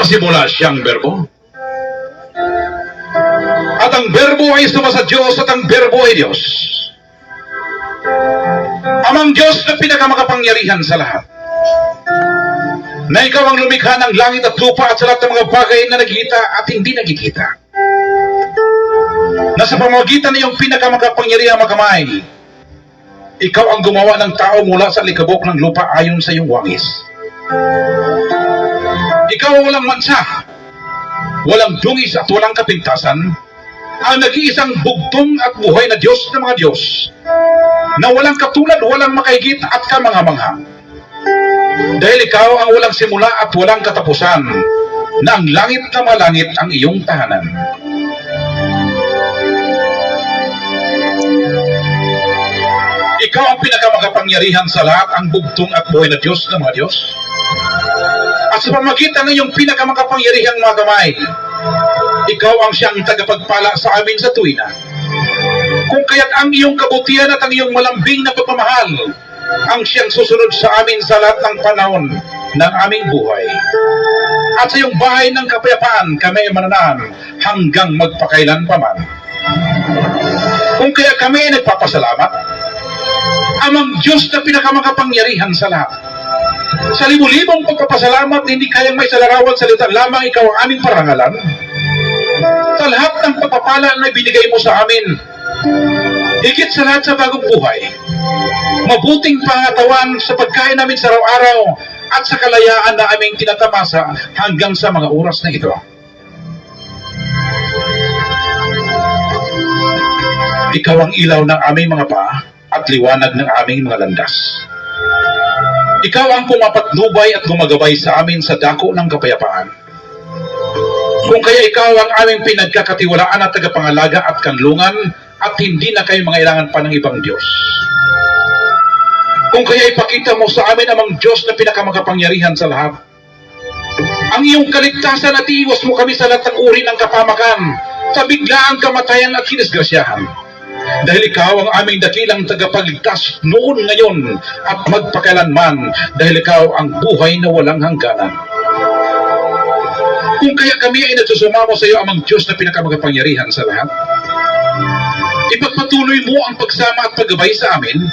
magpasimula siyang berbo. At ang berbo ay suma sa Diyos at ang berbo ay Diyos. Amang Diyos na pinakamakapangyarihan sa lahat. Na ikaw ang lumikha ng langit at lupa at sa lahat ng mga bagay na nagkikita at hindi nagkikita. Na sa pamamagitan ng iyong pinakamakapangyarihan makamay, ikaw ang gumawa ng tao mula sa likabok ng lupa ayon sa iyong wangis. Ikaw ang walang mansa, walang dungis at walang kapintasan, ang nag-iisang bugtong at buhay na Diyos ng mga Diyos, na walang katulad, walang makahigit at kamangha-mangha. Dahil ikaw ang walang simula at walang katapusan, na ang langit na malangit ang iyong tahanan. Ikaw ang pinakamakapangyarihan sa lahat, ang bugtong at buhay na Diyos ng mga Diyos. At sa pamagitan ng iyong pinakamakapangyarihang mga kamay, ikaw ang siyang tagapagpala sa amin sa tuwina. Kung kaya't ang iyong kabutihan at ang iyong malambing na pagmamahal ang siyang susunod sa amin sa lahat ng panahon ng aming buhay. At sa iyong bahay ng kapayapaan kami mananaan hanggang magpakailan pa man. Kung kaya kami ay nagpapasalamat, amang Diyos na pinakamakapangyarihan sa lahat. Sa libu-libong pagpapasalamat, hindi kayang may salarawan salita lamang ikaw ang aming parangalan. Sa lahat ng pagpapala na binigay mo sa amin, higit sa lahat sa bagong buhay, mabuting pangatawan sa pagkain namin sa araw-araw at sa kalayaan na aming tinatamasa hanggang sa mga oras na ito. Ikaw ang ilaw ng aming mga paa at liwanag ng aming mga landas. Ikaw ang pumapatnubay at gumagabay sa amin sa dako ng kapayapaan. Kung kaya ikaw ang aming pinagkakatiwalaan at tagapangalaga at kanlungan at hindi na kayo mangailangan pa ng ibang Diyos. Kung kaya ipakita mo sa amin amang Diyos na pinakamakapangyarihan sa lahat. Ang iyong kaligtasan at iiwas mo kami sa lahat ng uri ng kapamakan, sa biglaang kamatayan at kinisgrasyahan. Dahil ikaw ang aming dakilang tagapagligtas noon, ngayon at magpakailanman, dahil ikaw ang buhay na walang hangganan. Kung kaya kami ay nagsusumamo sa iyo amang Diyos na pinakamakapangyarihan sa lahat, ipagpatuloy mo ang pagsama at paggabay sa amin,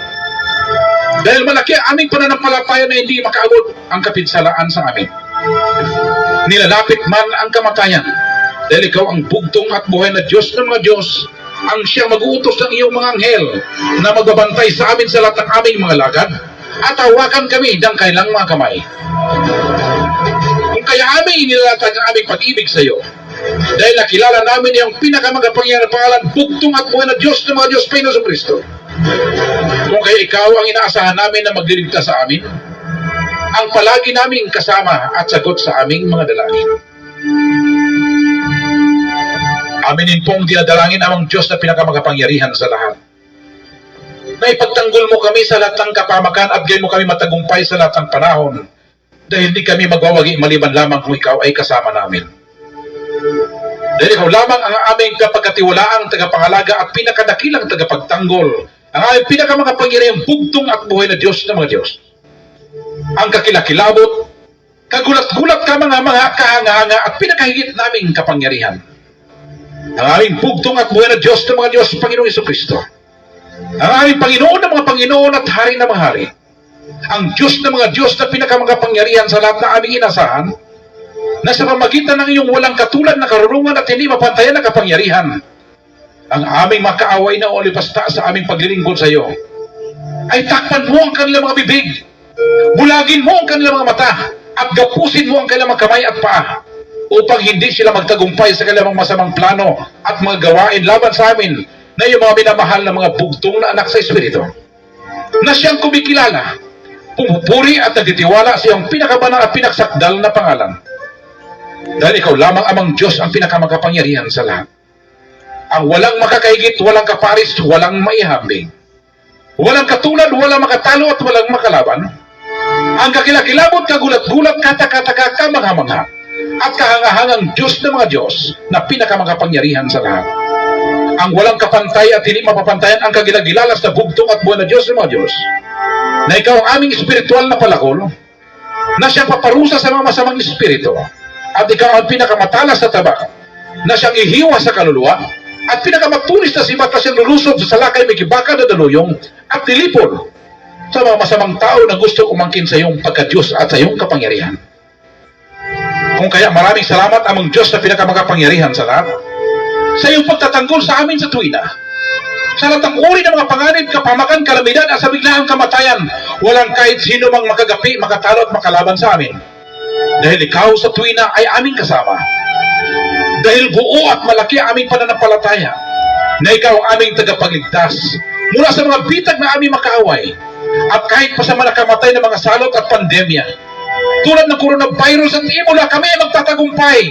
dahil malaki ang aming pananampalataya na hindi makaabot ang kapinsalaan sa amin. Nilalapit man ang kamatayan, dahil ikaw ang bugtong at buhay na Diyos ng mga Diyos, ang siyang mag-uutos ng iyong mga anghel na magbabantay sa amin sa lahat ng aming mga lagad at hawakan kami ng kailang mga kamay. Kung kaya aming inilatag ang aming pag-ibig sa iyo, dahil nakilala namin yung pinakamagapangyarihan na pangalan, bugtong at buhay na Diyos ng mga Diyos, Panginoon Kristo. Kung kaya ikaw ang inaasahan namin na magliligtas sa amin, ang palagi naming kasama at sagot sa aming mga dalangin. Aminin pong dinadalangin amang Diyos na pinakamakapangyarihan sa lahat. Na ipagtanggol mo kami sa lahat ng kapamakan at gayon mo kami matagumpay sa lahat ng panahon, dahil hindi kami magwawagi maliban lamang kung ikaw ay kasama namin. Dahil ikaw lamang ang aming kapagkatiwalaang tagapangalaga at pinakadakilang tagapagtanggol, ang aming pinakamakapangyarihang bugtong at buhay na Diyos ng mga Diyos. Ang kakilakilabot, kagulat-gulat ka mga kahanga-hanga at pinakahigit naming kapangyarihan. Ang aming bugtong at buhay na Diyos ng mga Diyos, Panginoong Jesucristo. Ang aming Panginoon ng mga Panginoon at Hari ng mga Hari. Ang Diyos ng mga Diyos na pinakamakapangyarihan sa lahat na aming inasahan, na sa pamagitan ng iyong walang katulad na karunungan at hindi mapantayan na kapangyarihan, ang aming makaaway na olipasta sa aming paglilingkod sa iyo, ay takpan mo ang kanilang mga bibig, bulagin mo ang kanilang mga mata, at gapusin mo ang kanilang mga kamay at paa, upang hindi sila magtagumpay sa kanilang masamang plano at mga gawain laban sa amin na iyong mga minamahal na mga bugtong na anak sa Espiritu, na siyang kumikilala, pumupuri at nagtitiwala sa iyong pinakabanal at pinaksakdal na pangalan. Dahil ikaw lamang amang Diyos ang pinakamakapangyarihan sa lahat. Ang walang makakahigit, walang kaparis, walang maihambing. Walang katulad, walang makatalo at walang makalaban. Ang kakilakilabot, kagulat-gulat, katakataka, kamangha-mangha, at kahangahangang Diyos ng mga Diyos na pinakamakapangyarihan sa lahat. Ang walang kapantay at hindi mapapantayan ang kagilagilalas na bugtong at buwan na Diyos ng mga Diyos, na ikaw ang aming espiritual na palakol, na siya paparusa sa mga masamang espiritu, at ikaw ang pinakamatalas na tabak na siyang ihiwa sa kaluluwa at pinakamatulis na sibat na siyang lulusog sa salakay may kibaka na daluyong at nilipol sa mga masamang tao na gusto umangkin sa iyong pagka-Diyos at sa iyong kapangyarihan. Kung kaya maraming salamat amang Diyos na pinakamakapangyarihan sa lahat sa iyong pagtatanggol sa amin sa tuwina. Sa lahat ng uri ng mga panganib, kapamakan, kalamidad at sa biglaang kamatayan, walang kahit sino mang makagapi, makatalo at makalaban sa amin. Dahil ikaw sa tuwina ay aming kasama. Dahil buo at malaki ang aming pananampalataya na ikaw ang aming tagapagligtas mula sa mga bitag na aming makaaway at kahit pa sa mga nakamatay na mga salot at pandemya. Tulad ng coronavirus at Ebola, kami ay magtatagumpay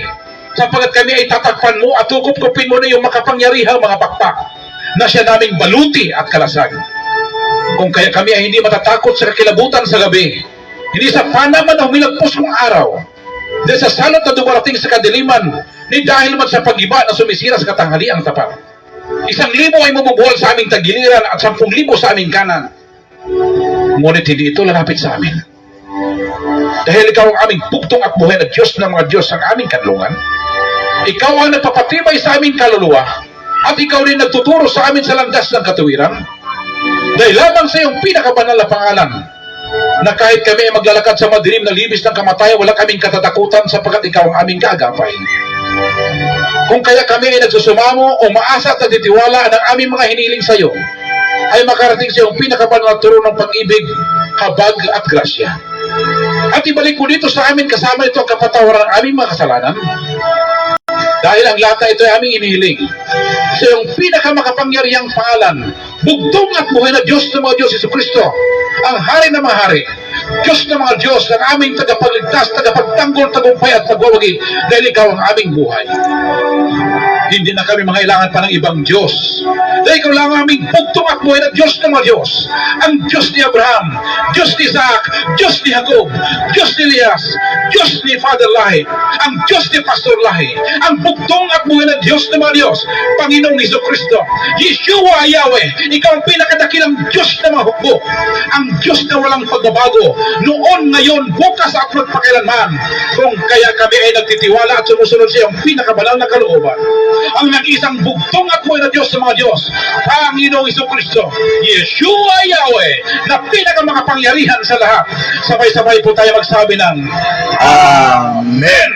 sapagkat kami ay tatakpan mo at tukup-kupin mo na yung makapangyarihang mga pakpak na siya naming baluti at kalasag. Kung kaya kami ay hindi matatakot sa kakilabutan sa gabi, hindi sa panaman na humilagpos kong araw, dahil sa salot na dumarating sa kadiliman, ni dahil man sa pag-iba na sumisira sa katanghaliang tapat. 1,000 ay mabubuhal sa aming tagiliran at 10,000 sa aming kanan. Ngunit hindi ito lalapit sa amin. Dahil ikaw ang aming bugtong at buhay na Diyos ng mga Diyos ang aming kanlungan. Ikaw ang nagpapatibay sa aming kaluluwa at ikaw rin nagtuturo sa amin sa landas ng katuwiran. Dahil lamang sa iyong pinakabanal na pangalan na kahit kami ay maglalakad sa madilim na libis ng kamatayan, wala kaming katatakutan sapagkat ikaw ang aming kaagapay. Kung kaya kami ay nagsusumamo o maasa at nagtitiwala ng aming mga hiniling sa iyo, ay makarating sa iyong pinakabanal na turo ng pag-ibig, habag at grasya. At ibalik ko dito sa amin kasama ito ang kapatawaran ng aming mga kasalanan. Dahil ang lahat na ito ay aming inihiling sa iyong pinakamakapangyarihang pangalan, bugtong at buhay na Diyos ng mga Diyos, Jesucristo, ang hari ng mga hari, Diyos ng mga Diyos, ang aming tagapagligtas, tagapagtanggol, tagumpay at pagwawagi, dahil ikaw ang aming buhay. Hindi na kami mangailangan pa ng ibang Diyos. Dahil ikaw lang ang aming bugtong at buhay na Diyos ng mga Diyos. Ang Diyos ni Abraham, Diyos ni Isaac, Diyos ni Jacob, Diyos ni Elias, Diyos ni Father Lahi, ang Diyos ni Pastor Lahi, ang bugtong at buhay na Diyos ng mga Diyos, Panginoong Jesucristo, Yeshua Yahweh, ikaw ang pinakadakilang Diyos na mga hukbo, ang Diyos na walang pagbabago, noon, ngayon, bukas at magpakailanman. Kung kaya kami ay nagtitiwala at sumusunod sa iyong pinakabanal na kalooban, ang nag-isang bugtong at buhay na Diyos sa mga Diyos, Panginoong Jesucristo, Yeshua Yahweh, na pinakamakapangyarihan sa lahat. Sabay-sabay po tayo magsabi ng Amen.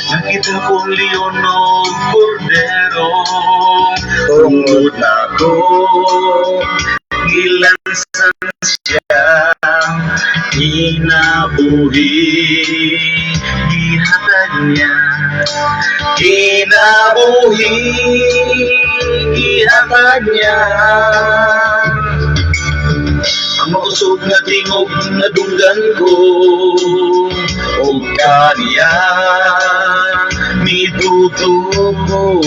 Nakita kong leon o kordero, tungkol ako, ilansan siya, kinabuhi, ihatag niya, kinabuhi, ihatag niya. Ang mausog na tingog na dunggan ko, o kaniya, nitutuko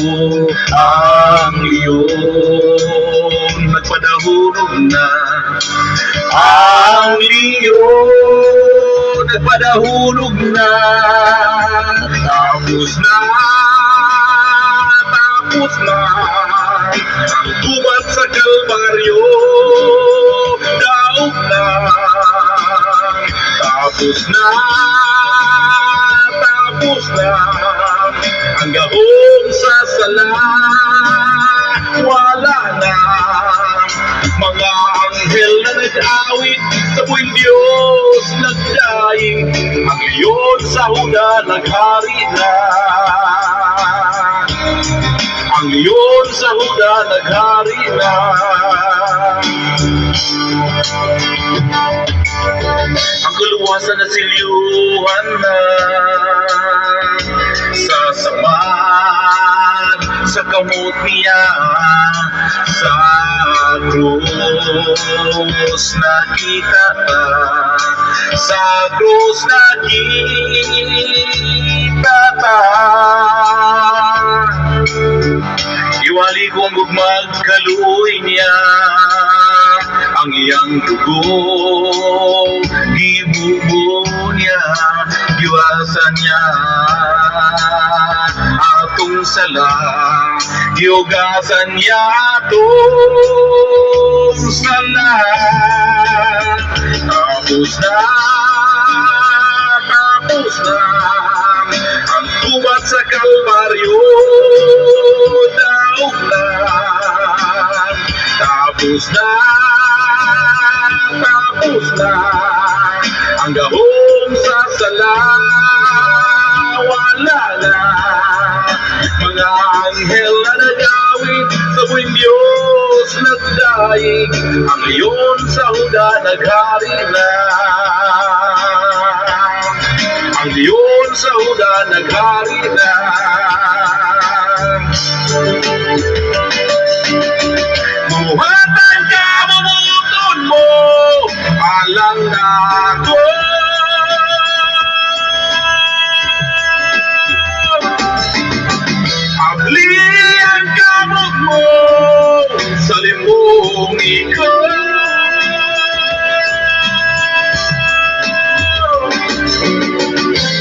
ang leon. Nagpadahulog na ang leon, nagpadahulog na, tapos na ang gubat sa Kalbaryo, daog na, tapos na ang gahong sa sala, wala na mga anghel na nag-awit sa buong Diyos nagdaing, ang leon sa Huda naghari na, ang leon sa Huda naghari na. Ang kaluwasan na silyuhan na sa samad, sa kamot niya, sa krus nakita ta, sa krus nakita tata. Iwali kong magkaluoy niya ang iyang dugo, gibubo niya, iwasan niya atong sala, iugasan niya atong sala. Tapos na ang tubat sa Kalbaryo, daog na. Tapos na ang gahong sa sala, wala na. Mga anghel na nagawid sa buwing Diyos nagdaig, ang leon sa Huda naghari na. Ang leon sa Huda naghari na. Buhatan ka, bumuton mo, alang na ako. Abli ang kamot mo sa limbong ikaw.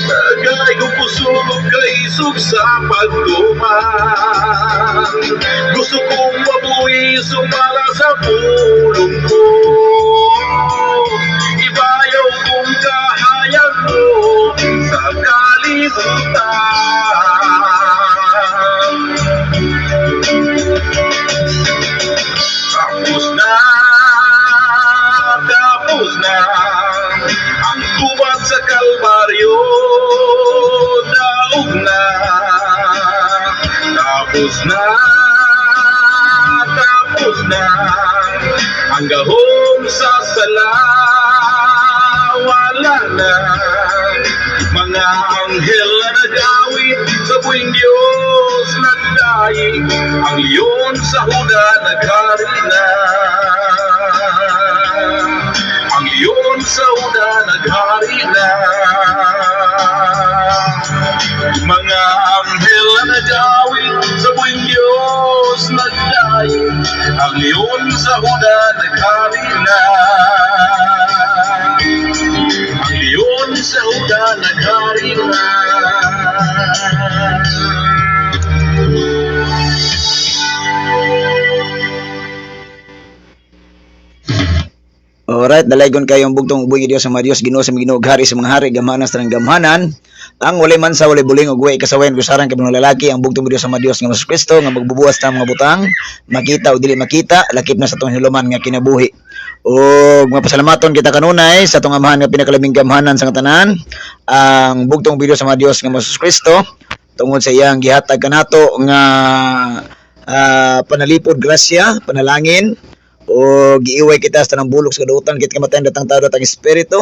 Tagay kong puso kay sa pagduman. Gusto kong mabuhi sumala sa pulong ko. Ibayaw kong kahayag mo sa kalibutan. Tapos na ang tubat sa Kalbaryo, daog na. Tapos na ang gahong sa sala, wala na. Mga anghel na nagawid sa buwing Diyos nagdaig, ang leon sa Huda naghari na. Ang leon sa Huda naghari na. Mga anghel na nagawid sa buwing Diyos nagdaig, ang leon sa Huda naghari na. Ang leon sa Huda naghari na. Alright, dalaygon kayo ang bugtong ubuhi Dios sa mga Dios, Ginoo sa mga Ginoo, hari sa mga hari, gamhanan sa mga gamhanan. Ang walay man sa walay buling ug way kasawayan gusaran kay mga lalaki, ang bugtong Dios sa mga Dios nga Hesus Kristo nga magbubuwas ta mga butang, makita o dili makita, lakip na sa tong hiluman nga kinabuhi. Ug mapasalamaton kita kanunay sa tong amahan nga pinakalabing gamhanan sa tanan, ang bugtong Dios sa mga Dios nga Hesus Kristo tungod sa iyang gihatag kanato nga panalipod, grasya, panalangin, o giiway kita sa tanang bulok sa kadutan kit kamatayan datang tao datang espiritu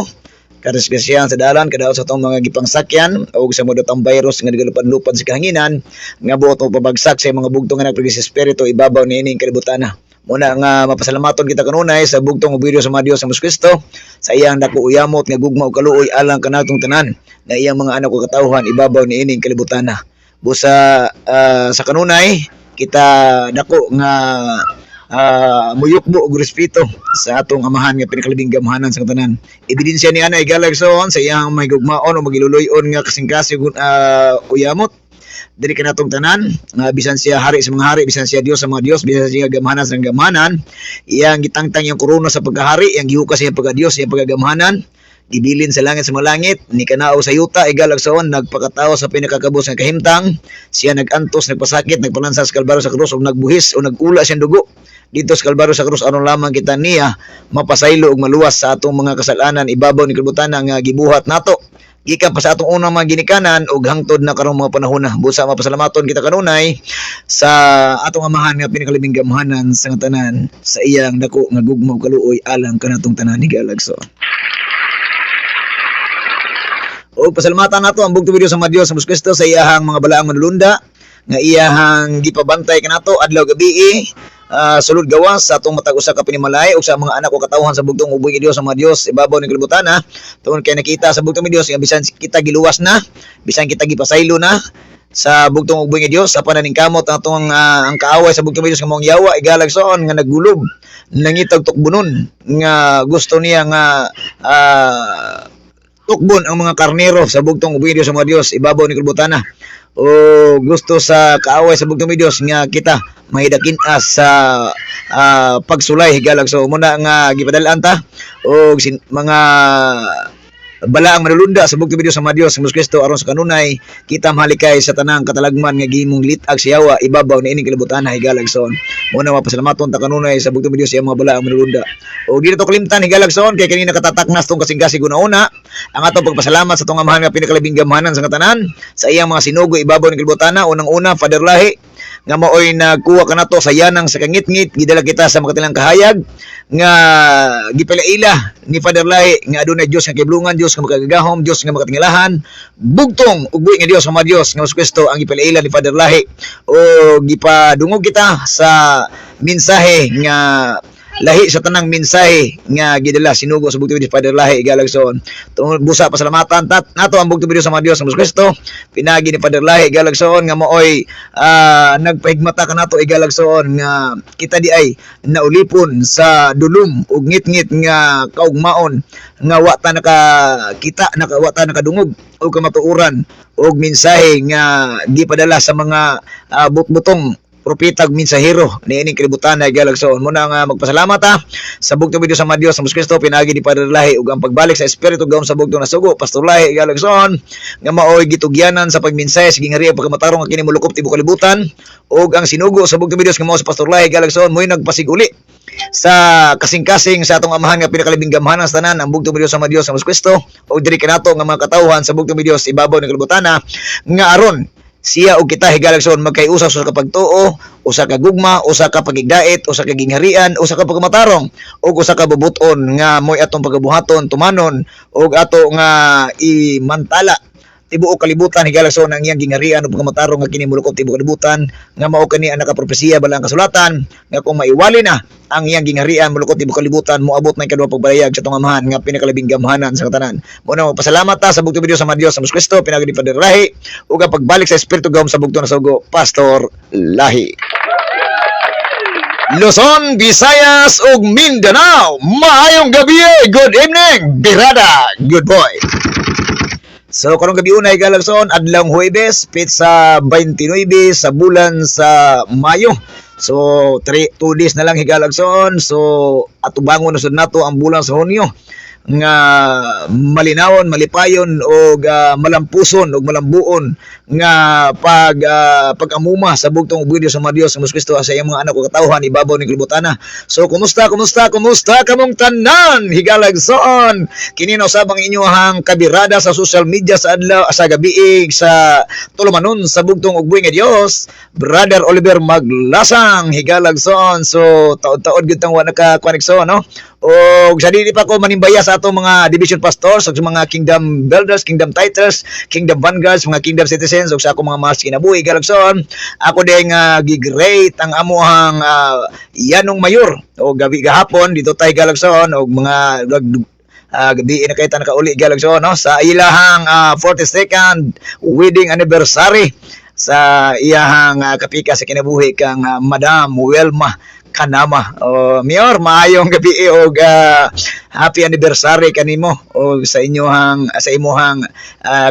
kadisgrasyahan sa dalan kadaot sa tong mga gipangsakyan o sa mga datang virus nga nagalupad-lupad sa kahanginan nga buot mo pabagsak sa mga bugtong nga nagpregis espiritu ibabaw niining kalibutan. Muna nga mapasalamaton kita kanunay sa bugtong video sa mga Dios sa Hesus Kristo sa iyang dako uyamot nga gugma ug kaluoy alang kanatong tanan na iyang mga anak ug katawhan ibabaw niining kalibutan. Busa sa kanunay kita dako nga muyukbo og respeto sa atong amahan nga pinakalabing gamhanan sa tanan. Ebidensya ni ana igalagson sa iyang mahigugmaon o magiluluyon nga kasing-kasing uyamot diri kanatong tanan nga bisan siya hari sa mga hari, bisan siya Dios sa mga Dios, bisan siya gamhanan sa gamhanan, iyang gitangtang yung korona sa pagkahari, iyang gihukas sa pagka-Dios, iyang pagkagamhanan, gibilin sa langit sa mga langit, ni kanao sa yuta igalagson nagpakatawo sa pinakakabos nga kahimtang, siya nagantos, nagpasakit, nagpanansa sa kalbaryo sa krus o nagbuhis o nagula siyang dugo dito sa kalbaryo sa krus aron lamang kita niya mapasaylo og maluwas sa atong mga kasalanan ibabaw ni kalibutan nga gibuhat nato gikan pa sa atong unang mga ginikanan ug hangtod na karong mga panahon na. Busa mapasalamaton kita kanunay sa atong amahan nga pinakalabing gamhanan sa tanan sa iyang dako nga gugma ug kaluoy alang kanatong tanan higalagson. O pasalamatan nato ang bugtong video sa mga Dios sa Hesus Kristo sa iyahang mga balaang manulunda nga iyahang gipabantay kanato adlaw gabi sulod gawas sa atong matag usa ka pinimalay ug sa mga anak ko katawhan sa bugtong ubing Dios sa mga Dios ibabaw ning kalibutan na tungod kay nakita sa bugtong Dios nga bisan kita giluwas na bisan kita gipasaylo na sa bugtong ubing Dios sa pananing kamot atong ang kaaway sa bugtong Dios nga mong yawa igalag soon nga naggulob nangitag tukbunon nga gusto niya nga tukbon ang mga karnero sa bugtong ubing Dios sa mga Dios ibabaw ning kalibutan na o gusto sa kaaway sa bugtong Dios nga kita mahidakin sa pagsulay higalag so muna nga gipadalaan ta og mga balaang manulunda sa bugtong Dios sa mga Dios sa Kristo aron sa kanunay kita mahalikay sa tanang katalagman nga gihimong litag sa yawa ibabaw ni ining kalibutan higalag son muna mapasalamaton ta kanunay sa bugtong Dios sa mga balaang manulunda og dito to kalimtan higalag son kay kanina katataknas tong kasing-kasing una ang atong pagpasalamat sa tong amahan nga pinakalabing gamhanan sa katanan sa iyang mga sinugo ibabaw ni kalibutan unang-una Father Lahi nga maoy nagkuha kanato sa yanang sa kangit-ngit gidala kita sa makatilang kahayag nga gipilaila ni Father Lahi nga adunay Dios nga kiblungan Dios nga makagagahom Dios nga makatingilahan bugtong ug buhi nga Dios sa mga Dios nga Kristo ang gipilaila ni Father Lahi o gipadungog kita sa mensahe nga lahi sa tanang mensahe nga gidala sinugo sa bugtong Dios Father Lahi igalag son tungod busa pasalamatan nato ang bugtong Dios sa mga Dios sa Kristo pinagi ni Father Lahi igalag son nga maoy nagpahigmata kanato igalag son nga kita di ay naulipon sa dulom ug ngit-ngit nga kaugmaon nga wa ta nakakita wa ta nakadungog og kamatuoran og mensahe nga gipadala sa mga butbutong propetag mensahero ni ining kalibutan na galagson mo na nga magpasalamat sa bugtong Dios sa mga Dios sa Kristo pinagi ni Padre Lahi ug ang pagbalik sa espiritu gawon sa bugtong nasugo Pastor Lahi galagson nga maoy gitugyanan sa pagmensahe sa gingharian pagkamatarong nga kini molukop tibuok kalibutan ug ang sinugo sa bugtong Dios nga mao sa Pastor Lahi galagson moy nagpasiguli sa kasing-kasing sa atong amahan nga pinakalabing gamhanan sa tanan ang bugtong Dios sa mga Dios sa Kristo ug diri kanato nga mga katawhan sa bugtong Dios ibabaw ng kalibutan nga aron siya og kita higalagson magkaiusa sa kapagtuo usa ka gugma usa ka pagigdait usa ka gingharian usa ka pagmatarong ug usa ka bubuton nga moy atong pagabuhaton tumanon ug ato nga imantala tibuok kalibutan higalagson ang iyang gingharian ug pagmatarong nga kini molukop tibuok kalibutan nga mao kani ang nakapropesiya balang kasulatan nga kung maiwali na ang iyang gingharian molukop tibuok kalibutan moabot na kadua pagbayag sa atong amahan nga pinakalabing gamhanan sa katanan mo na magpasalamat ta sa bugtong Dios sa mga Dios sa Kristo pinagi ni Padre Lahi ug ang pagbalik sa espiritu gawom sa bugtong nasugo Pastor Lahi. Luzon, Visayas ug Mindanao maayong gabi good evening birada good boy. So karong gabi unay galagson adlawng Huwebes pizza 29 sa bulan sa Mayo. So 2 days na lang higalagson. So atubangon na sad nato ang bulan sa Hunyo nga malinawon, malipayon og malampuson og malambuon nga pag-amuma sa bugtong ubing Dios sa mga Dios sa Kristo sa iyang mga anak ug katawhan ibabaw ning kalibutan. So kumusta kamong tanan higalagson kini na usabang inyohang kabirada sa social media sa adlaw sa gabi sa tulumanon sa bugtong ubing nga Dios Brother Oliver Maglasang higalagson. So taod-taod gyud tang wa naka-konekson no og sa dili pa ko manimbaya sa atong mga division pastors ug mga kingdom builders, kingdom titles, kingdom vanguards, mga kingdom citizens ug sa akong mga mas kinabuhi galagson ako ding gigrate ang amuhang yanong mayor o gabi gahapon dito tay galagson og mga gabi na kay ta nakauli galagson no sa ilahang 42nd wedding anniversary sa iyahang kapika sa kinabuhi kang Madam Welma Kanama. Mayor, maayong gabi og happy anniversary kanimo og sa inyong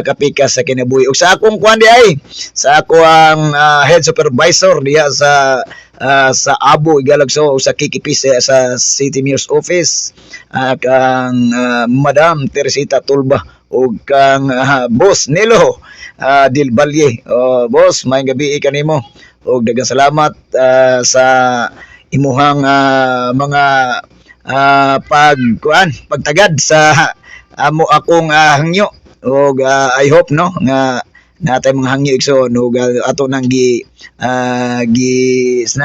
kapika sa kinabuhi. Og sa akong kuan di ay sa ako ang head supervisor diha sa Abo Igalagso sa KKP sa City Mayor's Office kang Madam Teresita Tulba og kang Boss Nelo Del Valle. Boss, maayong gabi kanimo og daghang salamat sa imuhang mga pagtagad sa akong hangyo og I hope no nga natay mga hangyo igsoon ug ato nang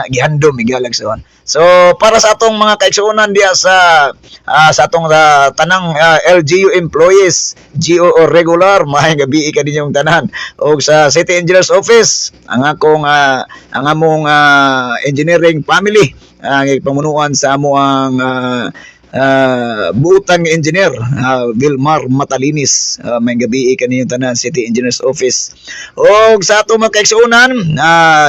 gihandom igalagsoon. So para sa atong mga kaigsuonan diya sa atong tanang LGU employees, GO or regular, maayong gabi kaninyong tanan. Og sa City Engineers Office, ang among engineering family, ang pamunuan sa amo ang buutang engineer Vilmar Matalinis, may gabi kaninyong tanan City Engineers Office. Og sa ato mga kaigsuonan,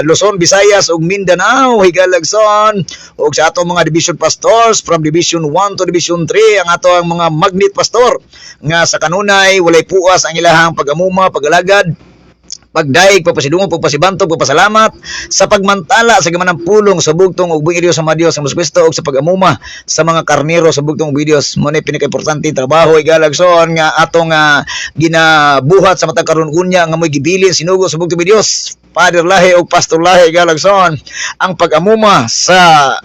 Luzon, Visayas ug Mindanao higalagson, og sa ato mga division pastors from division 1 to division 3, ang ato ang mga magnet pastor nga sa kanunay walay puas ang ilahang pagamuma, pagalagad, pagdaig, pagpasidungog, pagpasibantog, pagpasalamat sa pagmantala sa gamanang pulong sa bugtong ug buong Dios sa mga Dios sa Kristo ug sa pagamuma sa mga karnero sa bugtong ug Dios. Mo ni pinakaimportante trabaho igalagson nga atong ginabuhat sa matag karon unya nga moy gibilin sinugo sa bugtong ug Dios. Father lahi ug pastor lahi igalagson ang pagamuma sa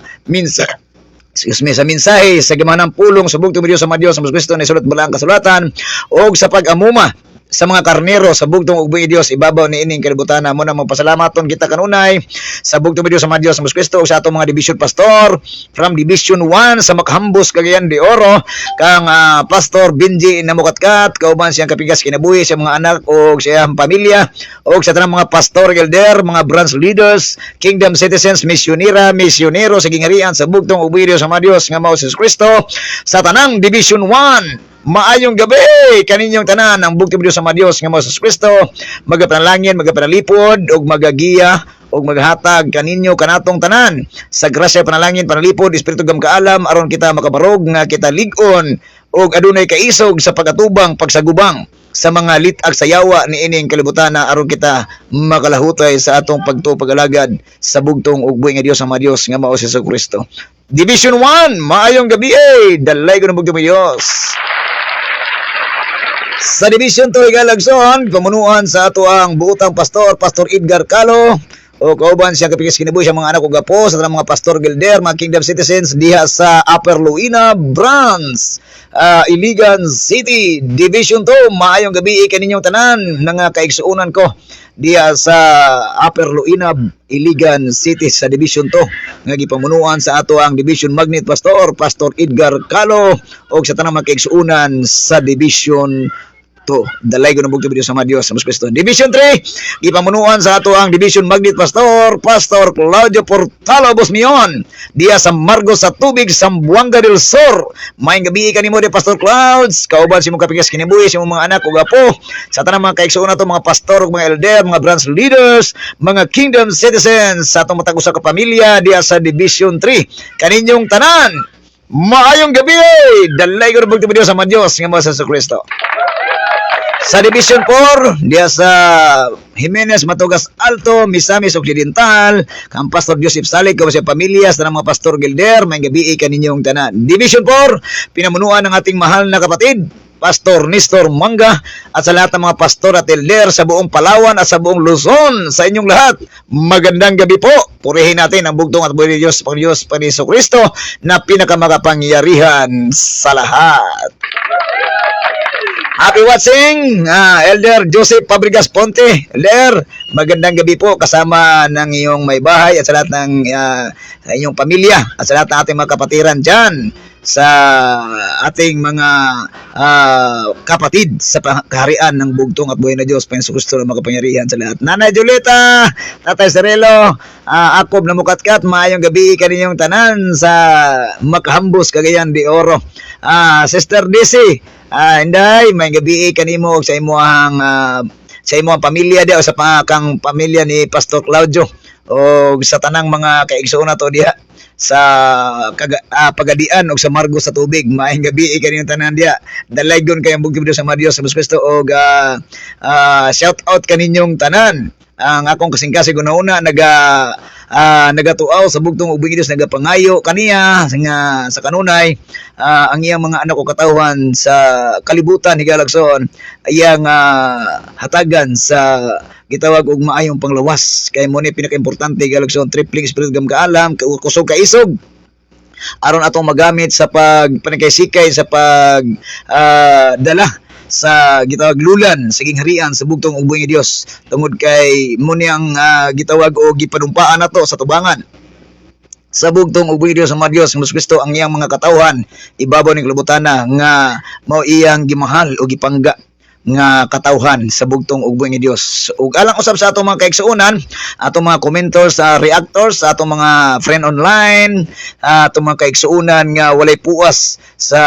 sa mensahe sa gamanang pulong sa bugtong ug Dios sa mga Dios sa Kristo na isulat balang kasulatan og sa pagamuma sa mga karnero sa bugtong ug buong Dios ibabaw ni ining kalibutan. Mo na magpasalamaton kita kanunay sa bugtong ug Dios sa mga Dios sa Kristo ug sa atong mga division pastor from division 1 sa Macahambos, Cagayan de Oro, kang Pastor Benji Namukatkat, kauban siyang kapigas kinabuhi sa mga anak ug siyang pamilya, ug sa tanang mga pastor elder, mga branch leaders, kingdom citizens, misyonero sa gingarian sa bugtong ug buong Dios sa mga Dios nga mao si Kristo sa tanang division 1. Maayong gabi kaninyong tanan ang bugtong Dios sa mga Dios nga mao sa Kristo, magapanalangin, magapanalipod ug magagiya ug maghatag kaninyo kanatong tanan sa grasya, panalangin, panalipod, espiritu gam kaalam aron kita makabarog nga kita lig-on ug adunay kaisog sa pagatubang pagsagubang sa mga litag sa yawa ni ining kalibutan aron kita makalahutay sa atong pagtupagalagad sa bugtong ug buhi nga Dios sa mga Dios nga mao si Kristo. Division 1, maayong gabi dalay ko ng bugtong Dios. Sa Division 2 igalagson, pamunuan sa ato ang buutang pastor, Pastor Edgar Calo, o kauban siya kapigas kinabuhi sa mga anak o gapo, sa mga pastor gilder, mga kingdom citizens diha sa Upper Luina Branch, Iligan City, Division 2. Maayong gabi kaninyong tanan nga kaigsuunan ko diha sa Upper Luina, Iligan City sa Division 2 nga gipamunuan sa ato ang Division Magnet Pastor, Pastor Edgar Calo, o sa tanang mga kaigsuunan sa Division dalay ko ng bugtong Dios sa mga Dios sa Kristo. Division 3, ipamunuan sa ato ang Division Magnet Pastor, Pastor Claudio Portalo Bosmion, diya sa Margos sa Tubig, Zamboanga del Sur. Maayong gabi kanimo di Pastor Clouds, kauban si mong kapigas kinabuhi, si mong mga anak ug apo, sa tanang mga kaigsuon nato mga pastor ug mga elder, mga branch leaders, mga kingdom citizens sa atong matag usa ka pamilya diya sa Division 3. Kaninyong tanan, maayong gabi dalay ko ng bugtong Dios sa mga Dios nga mao sa Kristo. Sa Division 4, diya sa Jimenez, Matugas Alto, Misamis Occidental, kang Pastor Joseph Salig, kawa siya pamilya, sa mga Pastor Gilder, may gabi kaninyong tanan. Division 4, pinamunuan ng ating mahal na kapatid, Pastor Nestor Manga, at sa lahat ng mga pastor at elder sa buong Palawan at sa buong Luzon, sa inyong lahat, magandang gabi po. Purihin natin ang bugtong at buhay ni Diyos, Panginoos, Panginoon Kristo, na pinakamakapangyarihan sa lahat. Happy watching, Elder Joseph Fabregas Ponte. Elder, magandang gabi po kasama ng iyong may bahay at sa lahat ng inyong pamilya at sa lahat ng ating mga kapatiran dyan sa ating mga kapatid sa kaharian ng bugtong at buhay na Diyos, Panginoon Kristo na makapangyarihan sa lahat. Nanay Julieta, Tatay Serelo, Akob na Mukatkat, maayong gabi kaninyong tanan sa Macahambos, Cagayan de Oro. Sister Desi, Inday, may gabi kanimo sa imong pamilya diha o sa kang pamilya ni Pastor Claudio o sa tanang mga kaigsuon nato diha sa Pagadian o sa Margos sa Tubig. Maayong gabi kaniyong tanan diha. Dalaygon kayong bugtong Dios sa mga Dios sa Kristo o shout out kaninyong tanan. Ang akong kasing-kasing una nagatuaw sa bugtong ubing Dios, nagapangayo kaniya nga sa kanunay ang iyang mga anak o katawhan sa kalibutan higalagson iyang hatagan sa gitawag og maayong panglawas kay mo ni pinakaimportante higalagson tripling spirit gam kaalam kusog kaisog aron atong magamit sa panagkaysikay sa dala sa gitawag lulan sa gingharian sa bugtong ug buhi nga Dios tungod kay muni ang gitawag o gipanumpaan nato sa tubangan sa bugtong ug buhi Dios sa mga Dios nga Kristo ang iyang mga katawhan ibabaw ning kalibutana nga mao iyang gimahal o gipangga nga katawhan sa bugtong ug buhi nga Dios. Ug alang usab sa atong mga kaigsuonan, atong mga commenters, reactors, sa atong mga friend online, atong mga kaigsuonan nga walay puas sa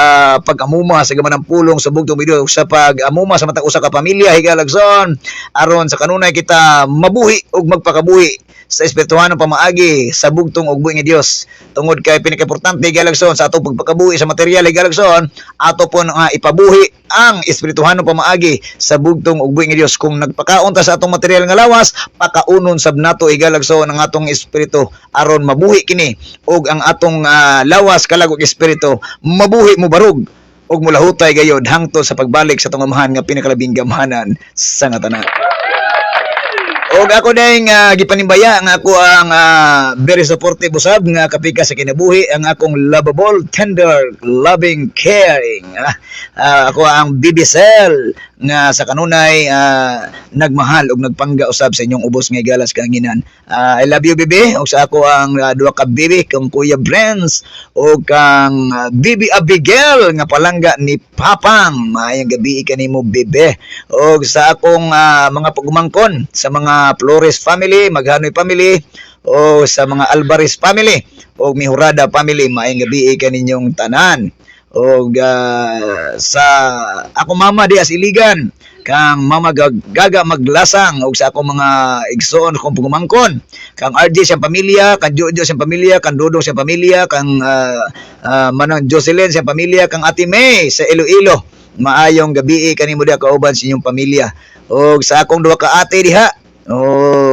pag-amuma sa gamanang pulong sa bugtong video sa pag-amuma sa matag usa ka pamilya higalagson aron sa kanunay kita mabuhi ug magpakabuhi sa espirituhanong pamaagi sa bugtong ug buhi nga Dios. Tungod kay pinakaimportante higalagson sa atong pagpakabuhi sa material higalagson ato pon ipabuhi ang espirituhanong pamaagi sa bugtong ug buhi nga Dios. Kung nagpakaon ta sa atong material nga lawas, pakaunon sab nato higalagson ang atong espiritu aron mabuhi kini ug ang atong lawas kalag ug espiritu mabuhi mo barug ug mulahutay gayod hangtod sa pagbalik sa atong amahan nga pinakalabing gamhanan sa nga tanan. Og ako ding gipanimbaya nga ako ang very supportive usab nga kapika sa kinabuhi ang akong lovable, tender, loving, caring. Ako ang BBCL nga sa kanunay nagmahal og nagpangga usab sa inyong ubos nga galas kaanginan. I love you Bibi og sa ako ang duha ka Bibi kang Kuya Brens og kang Bibi Abigail nga palangga ni Papang. Maayong gabi kanimo Bibi. Og sa akong mga pagumangkon sa mga Flores family, Maghanoy family o sa mga Alvarez family o Mihurada family, maayong gabi kaninyong tanan. O sa ako mama di asiligan kang mama gaga maglasang og sa ako mga igsoon kung pagumangkon kang RJ siyang pamilya, kang Jojo siyang pamilya, kang Dodong siyang pamilya, kang manang Jocelyn siyang pamilya, kang Ate May sa Iloilo. Maayong gabi kanimo diha kauban sa inyong pamilya. Og sa akong duha ka ate diha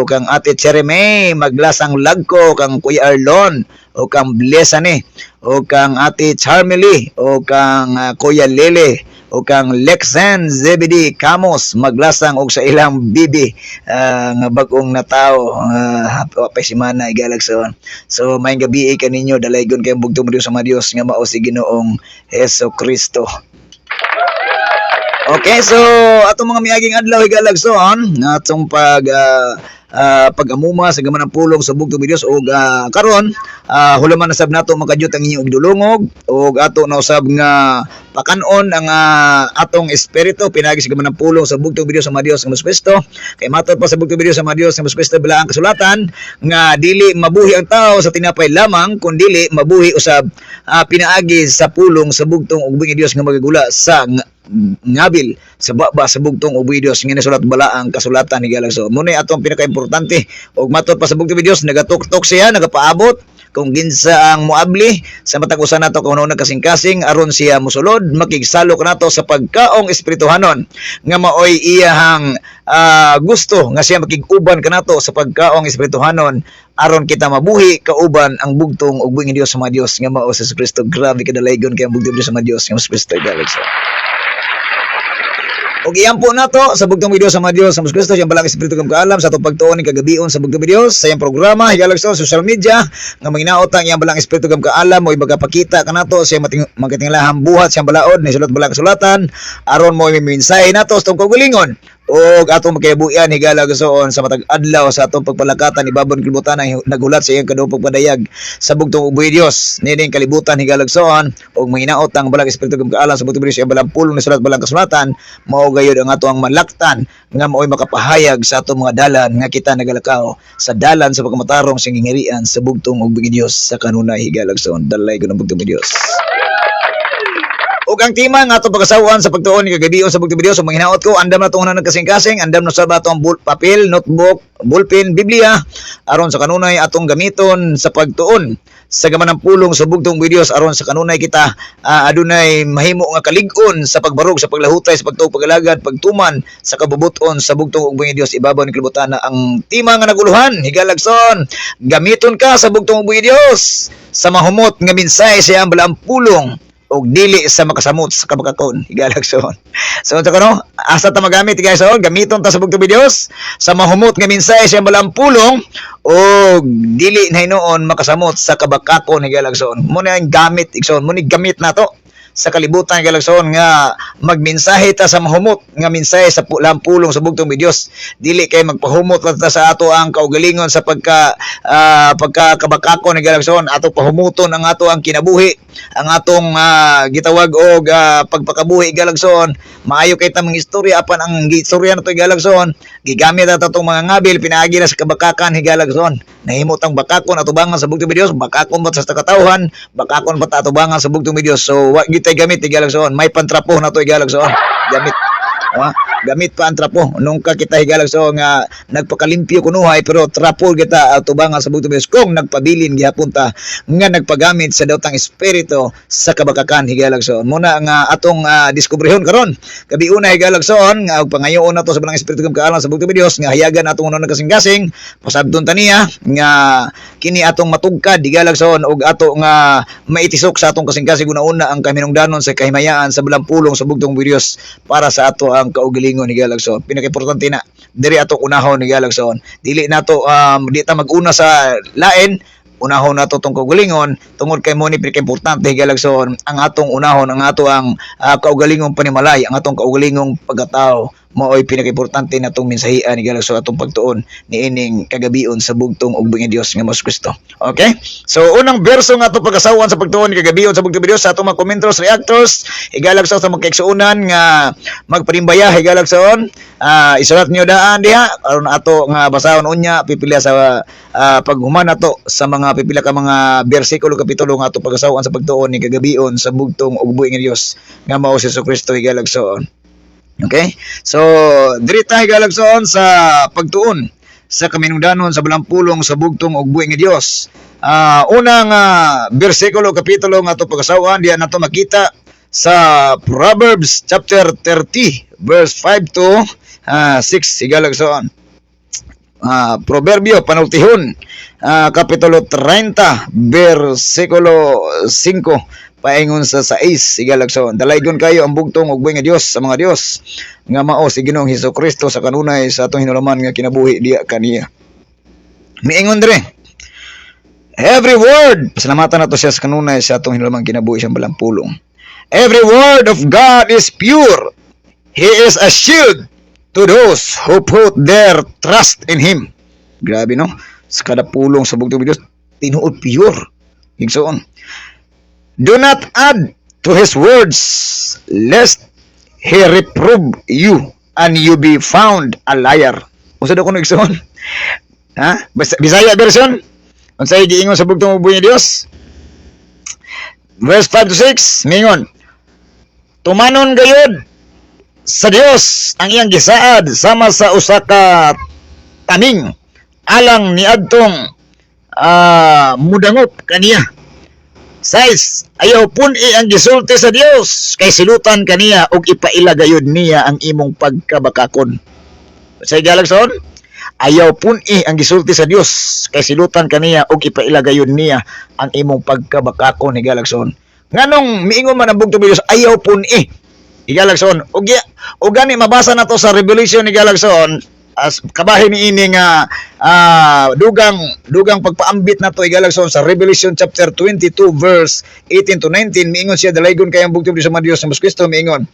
kang Ate Chereme maglasang lagko, kang Kuya Arlon o kang Blessane o kang Ate Charmely o kang Kuya Lele o kang Lexen Zebedi Camos maglasang og sa ilang bibi nga bag-ong natao pa simana igalagson. So may gabi kaninyo dalaygon kay bugtong sa mga Dios nga mao si Ginoong Hesukristo. Okay, so atong mga miaging adlaw higalagson atong pag-amuma sa gamanang pulong sa bugtong Dios og karon hulaman na sab nato makadyot ang inyong dulungog og ato na usab nga pakanon ang atong espiritu pinagi sa gamanang pulong sa bugtong Dios sa mga Dios nga Kristo. Kay matod pa sa bugtong Dios sa mga Dios nga Kristo bila ang kasulatan nga dili mabuhi ang tao sa tinapay lamang kundi mabuhi usab pinaagi sa pulong sa bugtong ug buhi Dios nga magagula sa ngabil sa baba sa bugtong ug buhi Dios nga nasulat bala ang kasulatan ni Galagso. Muna atong pinakaimportante ug matod pa sa bugtong Dios nagatuktok siya nagapaabot kung ginsa ang muabli sa matag usa nato kung ano kasing-kasing aron siya mosulod makigsalok nato sa pagkaong espirituhanon nga maoy iyahang gusto nga siya makig-uban kanato sa pagkaong espirituhanon aron kita mabuhi kauban ang bugtong ug buhi Dios sa mga Dios nga mao sa Kristo. Grabe kadalaygon kay ang bugtong Dios sa mga Dios nga Kristo Galagso. Og iampo nato sa bugtong video sa mga Dios sa Kristo siyang balang espiritu kam kaalam sa atong pagtuon ni kagabion sa bugtong video sa iyang programa higalagson social media nga manginaot ang iyang balang espiritu kam kaalam mo ibagapakita kanato siya magatinglahang buhat siyang balaod ni sulat balang kasulatan aron mo mimensahe nato sa tungkol gulingon og atong magkaibuyan higalagson sa matag adlaw sa atong pagpalakatan ni babon kalibutan ang nagulat sa iyang kaduhang pagpadayag sa bugtong buhi Dios nining kalibutan higalagson og manginaot ang balang espiritu kam kaalam sa bugtong video sa balang pulong ni sulat balang kasulatan mao gayud ang ato ang malaktan nga mao'y makapahayag sa atong mga dalan nga kita nagalakaw sa dalan sa pagkamatarong sa gingirian sa bugtong ug buhi Dios sa kanunay higalagson dalay ko ng bugtong buhi Dios. Ug ang tema nga atong pagkasawaan sa pagtuon ni kagabion sa bugtong Dios so manghinaot ko andam na tong nagkasing-kasing andam na sa atong papel, notebook, ballpen, Biblia aron sa kanunay atong gamiton sa pagtuon sa gamanang pulong sa bugtong buhi Dios aron sa kanunay kita adunay mahimo nga kalig-on sa pagbarog sa paglahutay sa pagtuog pagalagad pagtuman sa kabubuton sa bugtong ug buhi Dios ibabaw ni kalibutan ang tema nga naguluhan higalagson gamiton ka sa bugtong ug buhi Dios sa mahumot nga mensahe sa iyang balaang pulong og dili sa makasamot sa kabakakon higalagson. So kano asa ta magamit guys gamiton ta sa bugtong buhi Dios sa mahumot nga mensahe sa iyang balaang pulong og dili na hinuon makasamot sa kabakakon higalagson. Mo na ang gamit igsoon mo ni gamit nato sa kalibutan galagson nga magmensahe ta sa mahumot nga mensahe sa lampulong sa bugtong mi Dios. Dili kay magpahumot lang ta sa ato ang kaugalingon sa pagkakabakakon ni galagson, ato pahumuton ang ato ang kinabuhi, ang atong gitawag og pagpakabuhi galagson. Maayo kay ta mga istorya apan ang istorya nato galagson gigamit ato tong mga ngabil pinaagi na sa kabakakan higalagson. Nahimot ang bakakon atubangan sa bugtong mi Dios, bakakon ba sa katawhan, bakakon ba ta atubangan sa bugtong mi Dios. So wa gitay gamit higalagson, may pantrapo na to higalagson. Gamit gamit pa ang trapo nung kita higalagson nga nagpakalimpyo kunuhay pero trapo kita atubangan sa bugtong mi Dios kung nagpabilin gihapon ta nga nagpagamit sa daotang espiritu sa kabakakan higalagson. Muna nga atong diskubrehon karon gabi una higalagson nga pangayoon nato sa balang espiritu kaalam sa bugtong mi Dios nga hayagan atong unon nagkasing-kasing pasabton taniya nga kini atong matugkad higalagson og ato nga maitisok sa atong kasing-kasing una-una ang kaminungdanon sa kahimayaan sa balampulong sa bugtong mi Dios para sa ato ang kaugalingon higalagson. Pinaka-importante na diri ato unahon higalagson. Dili nato di ta mag-una sa lain, unahon nato tong kaugalingon tungod kay mo ni pinaka-importante higalagson ang atong unahon, ang ato ang kaugalingong panimalay, ang atong kaugalingong pagkatao mao'y pinaka-importante natong mensahian higalagson atong pagtuon niining kagabion sa bugtong ug buing Dios nga Hesus Kristo. Okay? So unang verso nga ato pagasawan sa pagtuon ni kagabion sa bugtong Dios sa atong mga commenters, reactors higalagson sa magkaigsuonan nga magparimbaya higalagson. Isulat niyo daan diha aron ato nga basahon unya pipila sa paghuman nato sa mga pipila ka mga bersikulo kapitulo nga ato pagasawan sa pagtuon ni kagabion sa bugtong ug buing Dios nga mao si Hesus Kristo higalagson. Okay? So, diri ta higalagson sa pagtuon sa kaminungdanon sa balampulong sa bugtong ug buing nga Dios. Unang bersikulo kapitulo nga ato pagasawan diha nato makita sa Proverbs chapter 30 verse 5 to 6 higalagson. Proverbio panultihon kapitulo 30 bersikulo 5 paingon sa 6 higalagson. Dalaygon kayo ang bugtong ug buing nga Dios sa mga Dios nga mao si Ginoong Hesukristo sa kanunay sa atong hinulaman nga kinabuhi diya kaniya. Miingon dire every word, pasalamatan nato siya sa kanunay sa atong hinulaman kinabuhi siyang balampulong. Every word of God is pure. He is a shield to those who put their trust in Him. Grabe no? Sa kada pulong sa bugtong Dios tinuod pure. Igsoon. Do not add to His words, lest He reprove you, and you be found a liar. Unsa daw kuno igsoon? Bisaya version? Unsay giingon sa bugtong ug buing Dios? Verse 5 to 6, mingon. Tumanon gayud sa Dios ang iyang gisaad sama sa usa ka taning alang niadtong mudangop kaniya. 6. Ayaw pun-i ang gisulti sa Dios kay silutan kaniya ug ipailagayod niya ang imong pagkabakakon. Sa higalagson, ayaw pun-i ang gisulti sa Dios kay silutan kaniya ug ipailagayod niya ang imong pagkabakakon higalagson. Nganong miingon man ang bugtong Dios ayaw pun-i higalagson. Ug gani mabasa nato sa Revelation higalagson as kabahin ni ini nga dugang pagpaambit nato higalagson sa Revelation chapter 22 verse 18 to 19 miingon siya dalaygon kay ang bugtong sa mga Dios sa Hesus Kristo miingon.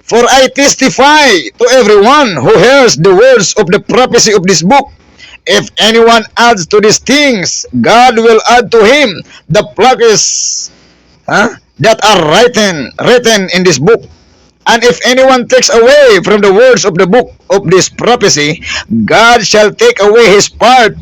For I testify to everyone who hears the words of the prophecy of this book. If anyone adds to these things, God will add to him the plagues that are written in this book. And if anyone takes away from the words of the book of this prophecy, God shall take away his part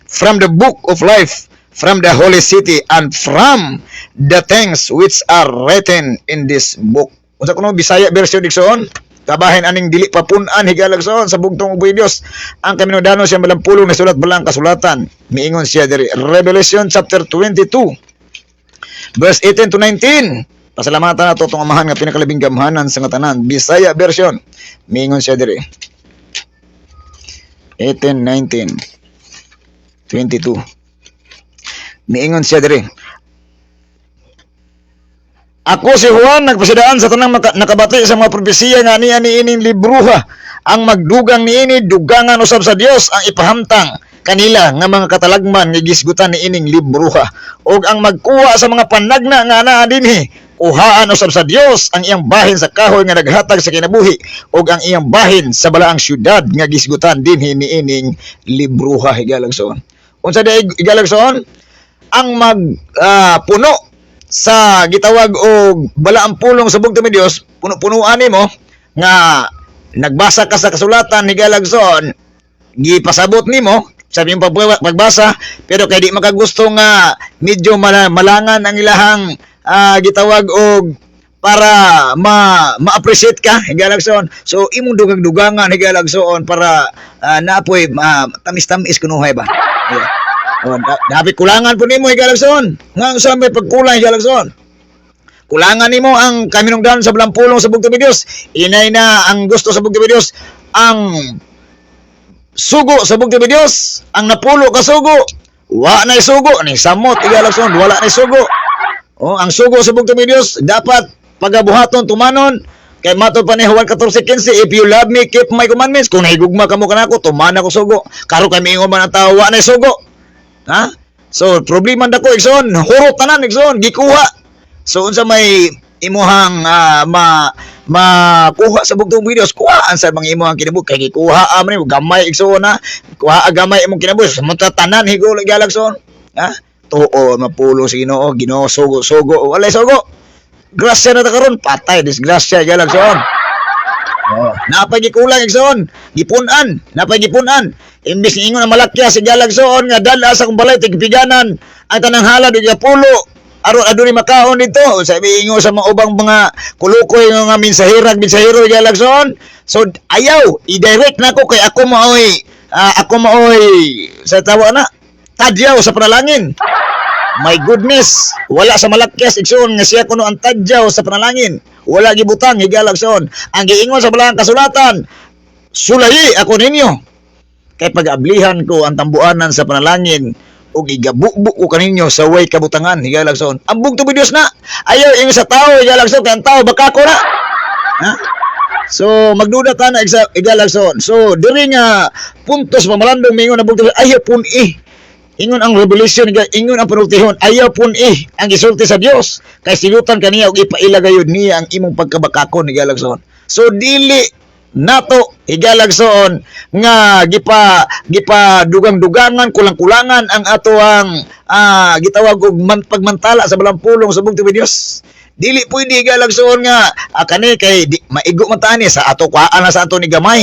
from the book of life, from the holy city, and from the things which are written in this book. Unsa kuno Bisaya version digsoon? Kabahin aning dili papunan higalagson sa bugtong ug buing Dios. Ang kaminungdanon siya malampulong na sulat balang kasulatan. Miingon siya diri Revelation chapter 22 verse 18 to 19. Pasalamatan nato itong amahan nga pinakalabing gamhanan sa ngatanan. Bisaya version. Miingon siya diri 18, 19, 22. Miingon siya diri. Ako si Juan nagpasidaan sa tanang nakabati sa mga propesiya nga niya niining libruha. Ang magdugang niini dugangan usab sa Dios ang ipahamtang kanila nga mga katalagman nga gisgutan niining libruha. Og ang magkuha sa mga panagna nga anaa dinhi uhaan usab sa Dios ang iyang bahin sa kahoy nga naghatag sa kinabuhi ug ang iyang bahin sa balaang syudad nga gisgutan dinhi niining libruha higalagson. Unsa di higalagson? Ang puno sa gitawag og balaang pulong sa bugtong Dios, puno-punuan nimo nga nagbasa ka sa kasulatan higalagson, gipasabot nimo sabi yung pagbasa, pero kay di makagusto nga medyo malangan ang ilahang gitawag og para ma-appreciate ka higalagson. So imong dugag-dugangan higalagson para naapoy tamis-tamis kunuhay ba. Yeah. Dapat kulangan po nimo higalagson. Nga sa may pagkulang higalagson. Kulangan nimo ang kaminungdan sa balampulong sa bugtong Dios. Inay na ang gusto sa bugtong Dios, ang sugo sa bugtong Dios, ang napulo ka sugo. Wa na sugo ni samot higalagson, wala na sugo. Ang sugo sa bugtong Dios dapat pagabuhaton tumanon kay matod pa ni Juan 14:15, if you love me keep my commandments. Kung nahigugma kamo kanako tumana ko sugo. Karo kay miingon man ang tao wa na sugo. Ha? So problema dako igsoon, hurot tanan igsoon gikuha. So unsa may imuhang makuha sa bugtong Dios, kuhaan sa mga imuhang kinabuhi kay gikuha man gamay igsoon na. Kuha gamay imong kinabuhi samtang tanan higul galagson. Ha? Tuo mapulo sa Ginoo, Ginoo sugo walay sugo. Grasya na ta karon, patay disgrasya galagson. Napay gikulang igsoon, gipunan, napay gipunan. Imbis ni ingon na malakya si galagson nga dala sa kumbalay tigpiganan ang tanang halad ug pulo aron aduni makaon dito. Sabi ingon sa mga ubang mga kulukoy nga mensahero galagson. So ayaw i-direct nako kay ako maoy sa tawa na tadyaw sa panalangin. My goodness, wala sa malakyas igsoon nga siya kuno ang tadyaw sa panalangin. Wala gibutang higalagson. Ang giingon sa balaang kasulatan, sulayi ako ninyo. Kay pag-ablihan ko ang tambuanan sa panalangin ug igabukbuk ko kaninyo sa way kabutangan higalagson. Ang bugtong Dios na ayaw ingon sa tao higalagson kay ang tao baka ko na. Ha? So magduda ta na higalagson. So diri nga puntos pamalandong mingon ang bugtong ayaw pun ingon ang revelation, ingon ang panultihon, ayaw pun ang gisulti sa Dios kay silutan kaniya og ipaila gayud niya ang imong pagkabakakon higalagson. So dili nato higalagson nga gipa dugang-dugangan kulang-kulangan ang ato ang gitawag og pagmantala sa balampulong sa bugtong Dios. Dili pwede higalagson nga kani kay maigo man ta ni sa ato kuhaan na sa ato ni gamay.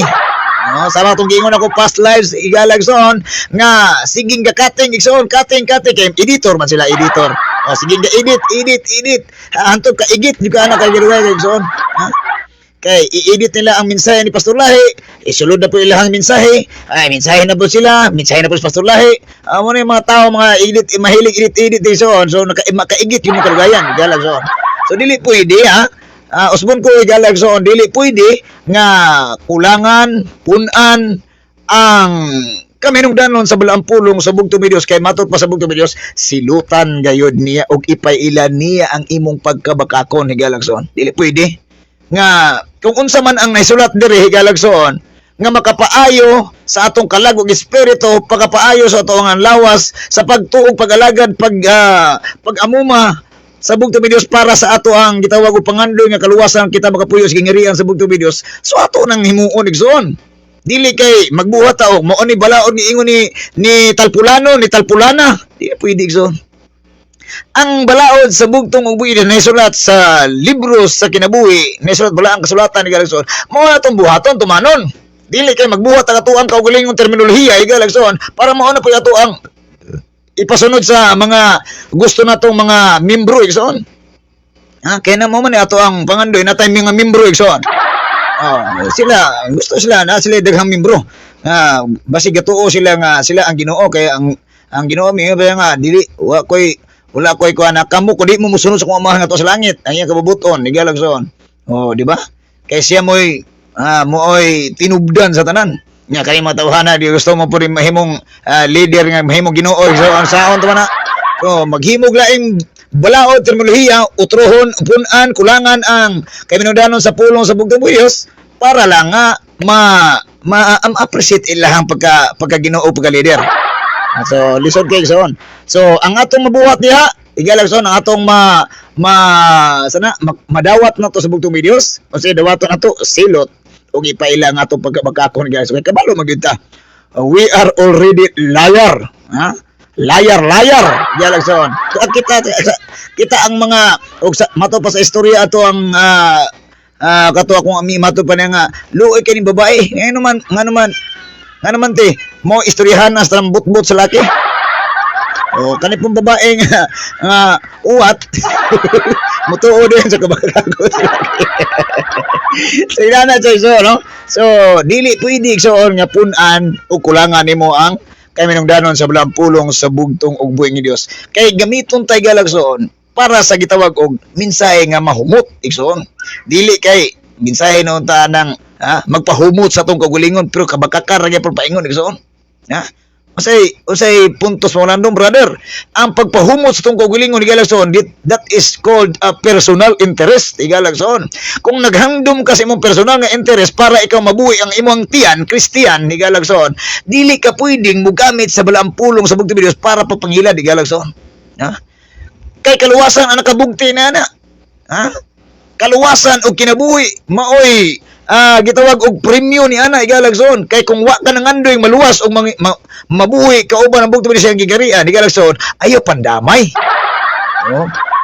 Sama itong gingon ako past lives igalagson nga siging ka-cutting igsoon cutting kay editor man sila editor. Siging ga edit antod ka igit di ka ana kay igsoon. Kay i-edit nila ang mensahe ni Pastor Lahi, isulod na po ilahang mensahe. Mensahe na po sila, mensahe na po si Pastor Lahi. Mo na yung mga tao mga mahilig edit igsoon. So makaigit yung kalagayan igalagson. So dili pwede usbon ko igalagson, dili pwede nga kulangan punan ang kaminungdanon sa balampulong sa bugtong Dios kay matud pa sa bugtong Dios silutan gayud niya og ipailan niya ang imong pagkabakakon higalagson. Dili pwede nga kung unsa man ang naisulat diri higalagson nga makapaayo sa atong kalag ug espiritu, pagkapaayo sa atong lawas sa pagtuog pagalagad pag-amuma sa bugtong Dios para sa ato ang gitawag og pangandoy nga kaluwasan kita makapuyo sa gingirian sa bugtong Dios. So ato nang himuon igsoon. Dili kay magbuhat ta og mao ni balaod ni ingon ni Talpulano ni Talpulana. Dili pwede igsoon. Ang balaod sa bugtong ug buhid na isulat sa libro sa kinabuhi, na isulat balaang kasulatan ni galagson. Mao na tong buhaton tumanon. Dili kay magbuhat ta katuang kaugalingong terminolohiya igalagson para mao na pud ato ang ipasunod sa mga gusto natong mga membro igsoon. Kaya na mo man ato ang pangandoy natay mga membro igsoon. Sila gusto sila na sila daghang membro. Basig gatuo sila nga sila ang Ginoo kay ang Ginoo mi nga dili wala koy kuana kamo ko di mo musunod sa kung amahan nga to sa langit. Ang iyang kabubuton igalagson. Di ba? Kay siya mo'y tinubdan sa tanan. Nya kay mga tawhana di gusto mo pud mahimong leader nga mahimong Ginoo so ang saon to na. So maghimog laing balaod terminolohiya utrohon punan kulangan ang kaminungdanon sa pulong sa bugtong Dios para lang nga appreciate ilahang pagka Ginoo pagka leader. So lisod kay son. So ang atong mabuhat diha Igalagson ang atong madawat na to sa bugtong videos. O sige, dawaton na to silot o ipaila nga atong pagkabagkakon guys. Okay, kabalo magyunta. We are already liar. Ha? Liar. Igalagson. Kita ang mga mato pa sa istorya ato ang kato akong mato pa na nga luoy kini babae. Nga naman te mo istoryahan na sa butbut sa laki. O kani pong babae nga uwat mutuo din sa kabagago sa laki. So inana so no. So dili pwede igsoon nga punan o kulangan nimo ang kay minungdanon sa balang pulong sa bugtong ug buhing ni Dios. Kay gamiton tay galagsoon para sa gitawag og mensahe nga mahumot igsoon. Dili kay mensahe na unta nang magpahumot sa tong kagulingon pero kabakakar ra gyapon paingon igsoon. Ha? Usay puntos mo landong brother. Ang pagpahumot sa tong kagulingon igalagson, that is called a personal interest igalagson. Kung naghangdom kasi imong personal nga interest para ikaw mabuhi ang imong tiyan, Kristiyan igalagson, dili ka pwedeng mogamit sa balang pulong sa bugtong Dios para papangilad igalagson. Ha? Kay kaluwasan ang nakabugti na. Ha? Kaluwasan o kinabuhi maoy gitawag og premyo ni ana igalagson. Kay kung wa ka nang andoy maluwas og mabuhi kauban ang bugtong sa gigarian igalagson, ayo pandamay.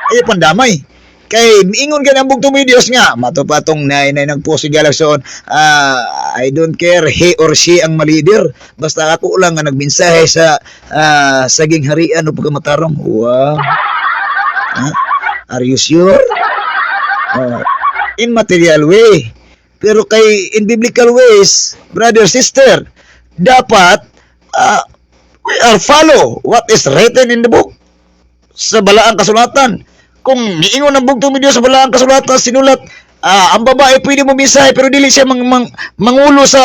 Ayo pandamay. Kay miingon ka ng bugtong Dios nga matupatong nay nagpost igalagson, I don't care he or she ang malider, basta ako lang nga nagmensahe sa saging harian o pagkamatarong. Wow. Are you sure? In material way. Pero kay in biblical ways, brother, sister, dapat we are follow what is written in the book. Sa balaang kasulatan. Kung niingon ang bugtong Dios sa balaang kasulatan, sinulat, ang babae pwede mo mensahe pero dili siya mangulo sa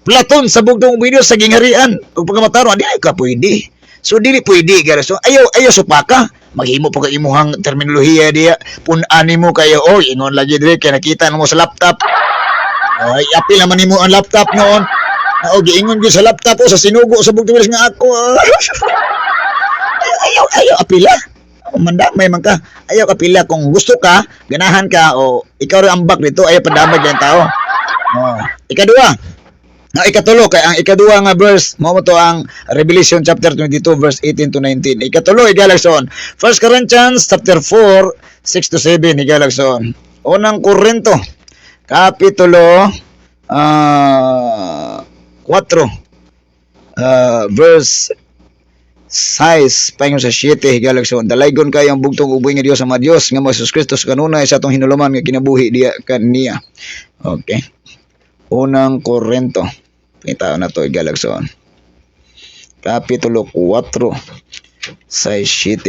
Platon sa bugtong Dios sa gingharian o pagkamataron, di ka pwede. So dili pwede garaso. Ayaw supaka. Maghimo po kay imuhang terminolohiya diya. Punani mo kayo, ingon lagi dire kay nakita mo sa laptop. Ay, apil naman nimo ang laptop noon. Giingon gyud sa laptop sa sinugo sa bugtong Dios nga ako. Ayaw apila. Mandamay man ka. Ayaw kapila kung gusto ka, ganahan ka o ikaw rin ambak dito, ayaw pandamay ng tao. Ikatulo kay ang ikaduha nga verse mo to ang Revelation chapter 22 verse 18 to 19. Ikatulo igalagson. 1 Corinthians chapter 4 6 to 7 igalagson. Unang Korinto kapitulo 4 verse 6 paingon sa 7 igalagson. Dalaygon kay ang bugtong uboy nga Dios sa Dios nga Hesus Kristus kanunay sa atong hinuluman nga kinabuhi diya kaniya. Okay. Unang Korinto. Kita na to igalagson. Kapitulo 4 sa 7.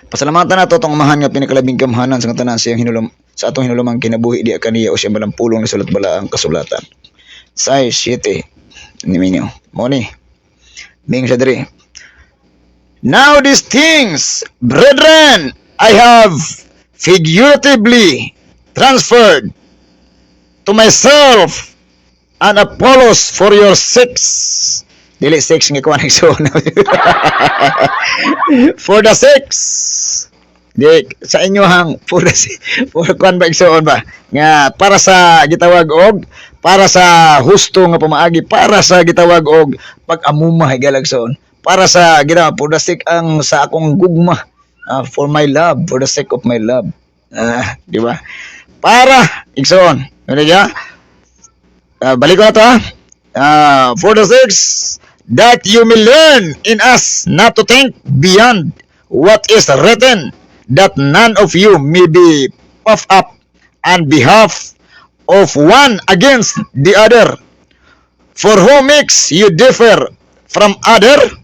Pasalamatan nato tong amahan nga pinakalabing kamhanan sa tanan sa atong hinulumang kinabuhi diya kaniya o siya balang pulong ni sulat bala ang kasulatan. Sa 7 ni minyo. Moni. Ming sa diri. Now these things, brethren, I have figuratively transferred to myself and Apollos for your sakes. Dili sakes nga kuha nagsuon. For the sakes. Di sa inyo hang for kuan ba igsuon ba? Nga para sa gitawag og para sa husto nga pamaagi, para sa gitawag og pag-amuma higalagson. Para sa gitawag for the sake ang sa akong gugma. For my love, for the sake of my love. Di ba? Para igsuon. Ano ya? Balik ko na to for the sakes that you may learn in us not to think beyond what is written, that none of you may be puffed up on behalf of one against the other. For who makes you differ from another?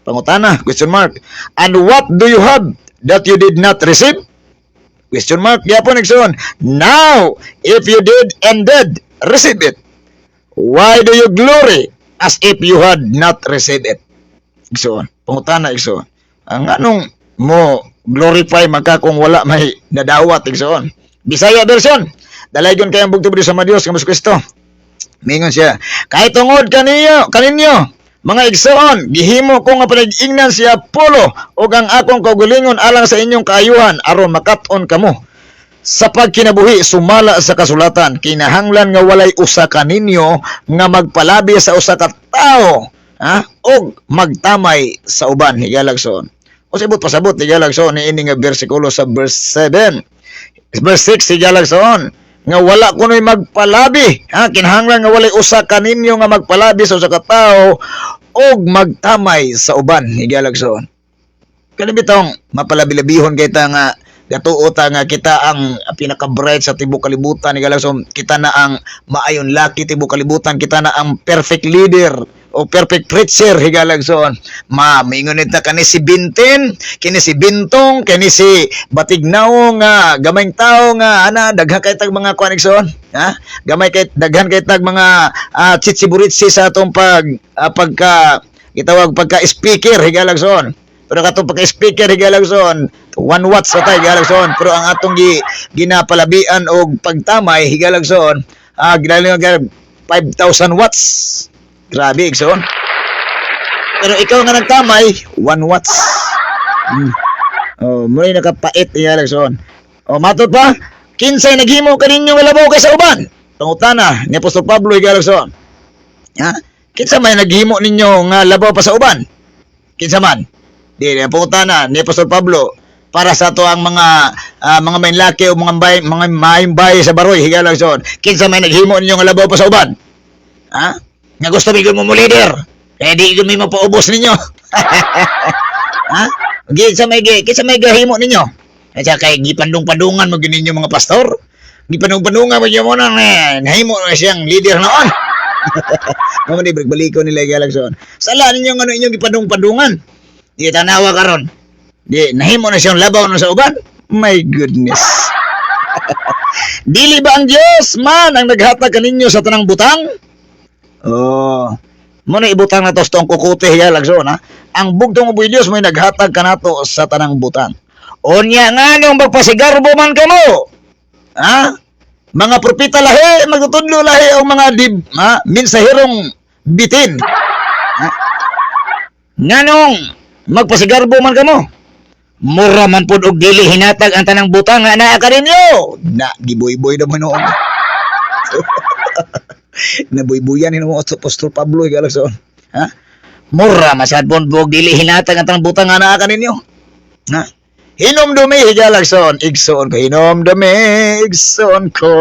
Pangutana, question mark. And what do you have that you did not receive? Question mark. Yapon nagsuon. Now, if you did and did receive it, why do you glory as if you had not received it? Igsoon. Pangutana igsoon. Ang anong mo glorify magka kung wala may nadawat igsoon. Bisaya version. Dalaygon kayang bugtong sa Dios nga Kristo. Mingon siya, kahit tungod kaninyo, Mga igsoon, gihimo ko nga panag-ingnan si Apollo ug ang akong kaugalingon alang sa inyong kaayuhan aron makat-on kamo. Sa pagkinabuhi sumala sa kasulatan, kinahanglan nga walay usa ka ninyo nga magpalabi sa usa ka tawo, og magtamay sa uban, higalagson. O sibot pasabot higalagson ni ini nga bersikulo sa verse 7. Verse 6 higalagson nga wala kunoy magpalabi, kinahanglan nga walay usa ka ninyo nga magpalabi sa usa ka tawo og magtamay sa uban, higalagson. Kani bitong mapalabi-labihon kay ta nga gatuo ta nga kita ang pinaka-bright sa tibok kalibutan, higalagson. Kita na ang maayon laki tibok kalibutan, kita na ang perfect leader o perfect preacher, higalagson. Mingon nita kani si Bintin, kini si Bintong, kini si Batignaw nga gamayng tao nga daghan kay tag mga konekson, gamay kay daghan kay tag mga chichiburitsi sa atong pagka gitawag pagka speaker, higalagson. Pero katong pagka-speaker, higalagson, 1 watts sa tayo, higalagson. Pero ang atong ginapalabian og pagtamay, higalagson, ginalagang 5,000 watts. Grabe, igsoon. Pero ikaw nga nagtamay, 1 watts. Muli nakapait, higalagson. Matot pa, kinsay naghimo kaninyo nga labaw kay sa uban. Pangutana, ni Apostol Pablo, higalagson. Kinsa may naghimo ninyo nga labaw pa sa uban? Kinsa man? Di pangutana ni Apostol Pablo para sa to ang mga mainlaki o mga mahimbay sa baroy, higalagson. Kinsa may naghimo ninyo nga labaw pa sa uban? Nga gusto mi mo leader. Kaya di mi mapaubos ninyo. Kinsa may gahimo ninyo? Kaya kay gipandung-pandungan mo gininyo mga pastor. Gipandung-pandungan mo mo nang nahimo na siyang leader noon. Mo ni balik nila, higalagson. Sala ninyo nga inyong gipandung-pandungan. Di tanawa karon. Di nahimo na siyang labaw na sa uban. My goodness. Dili ba ang Dios man ang naghatag kaninyo sa tanang butang? Mo na ibutang na to sa tong kukuti, higalagson, Ang bugtong uboy Dios may naghatag kanato sa tanang butang. Unya nga nung magpasigarbo man kamo. Mga propeta lahi, magtutudlo lahi ang mga minsahirong bitin. Nganong magpasigarbo man kamo, mura man pud og dili hinatag ang tanang butang nga naa ka ninyo. Giboy-boy naman noon. Naboy-boyan ni mo Apostol Pablo, higalagson. Mura masyad pud og dili hinatag ang tanang butang nga naa ka ninyo. Hinomdumi, higalagson, igsoon ko, hinomdumi, igsoon ko.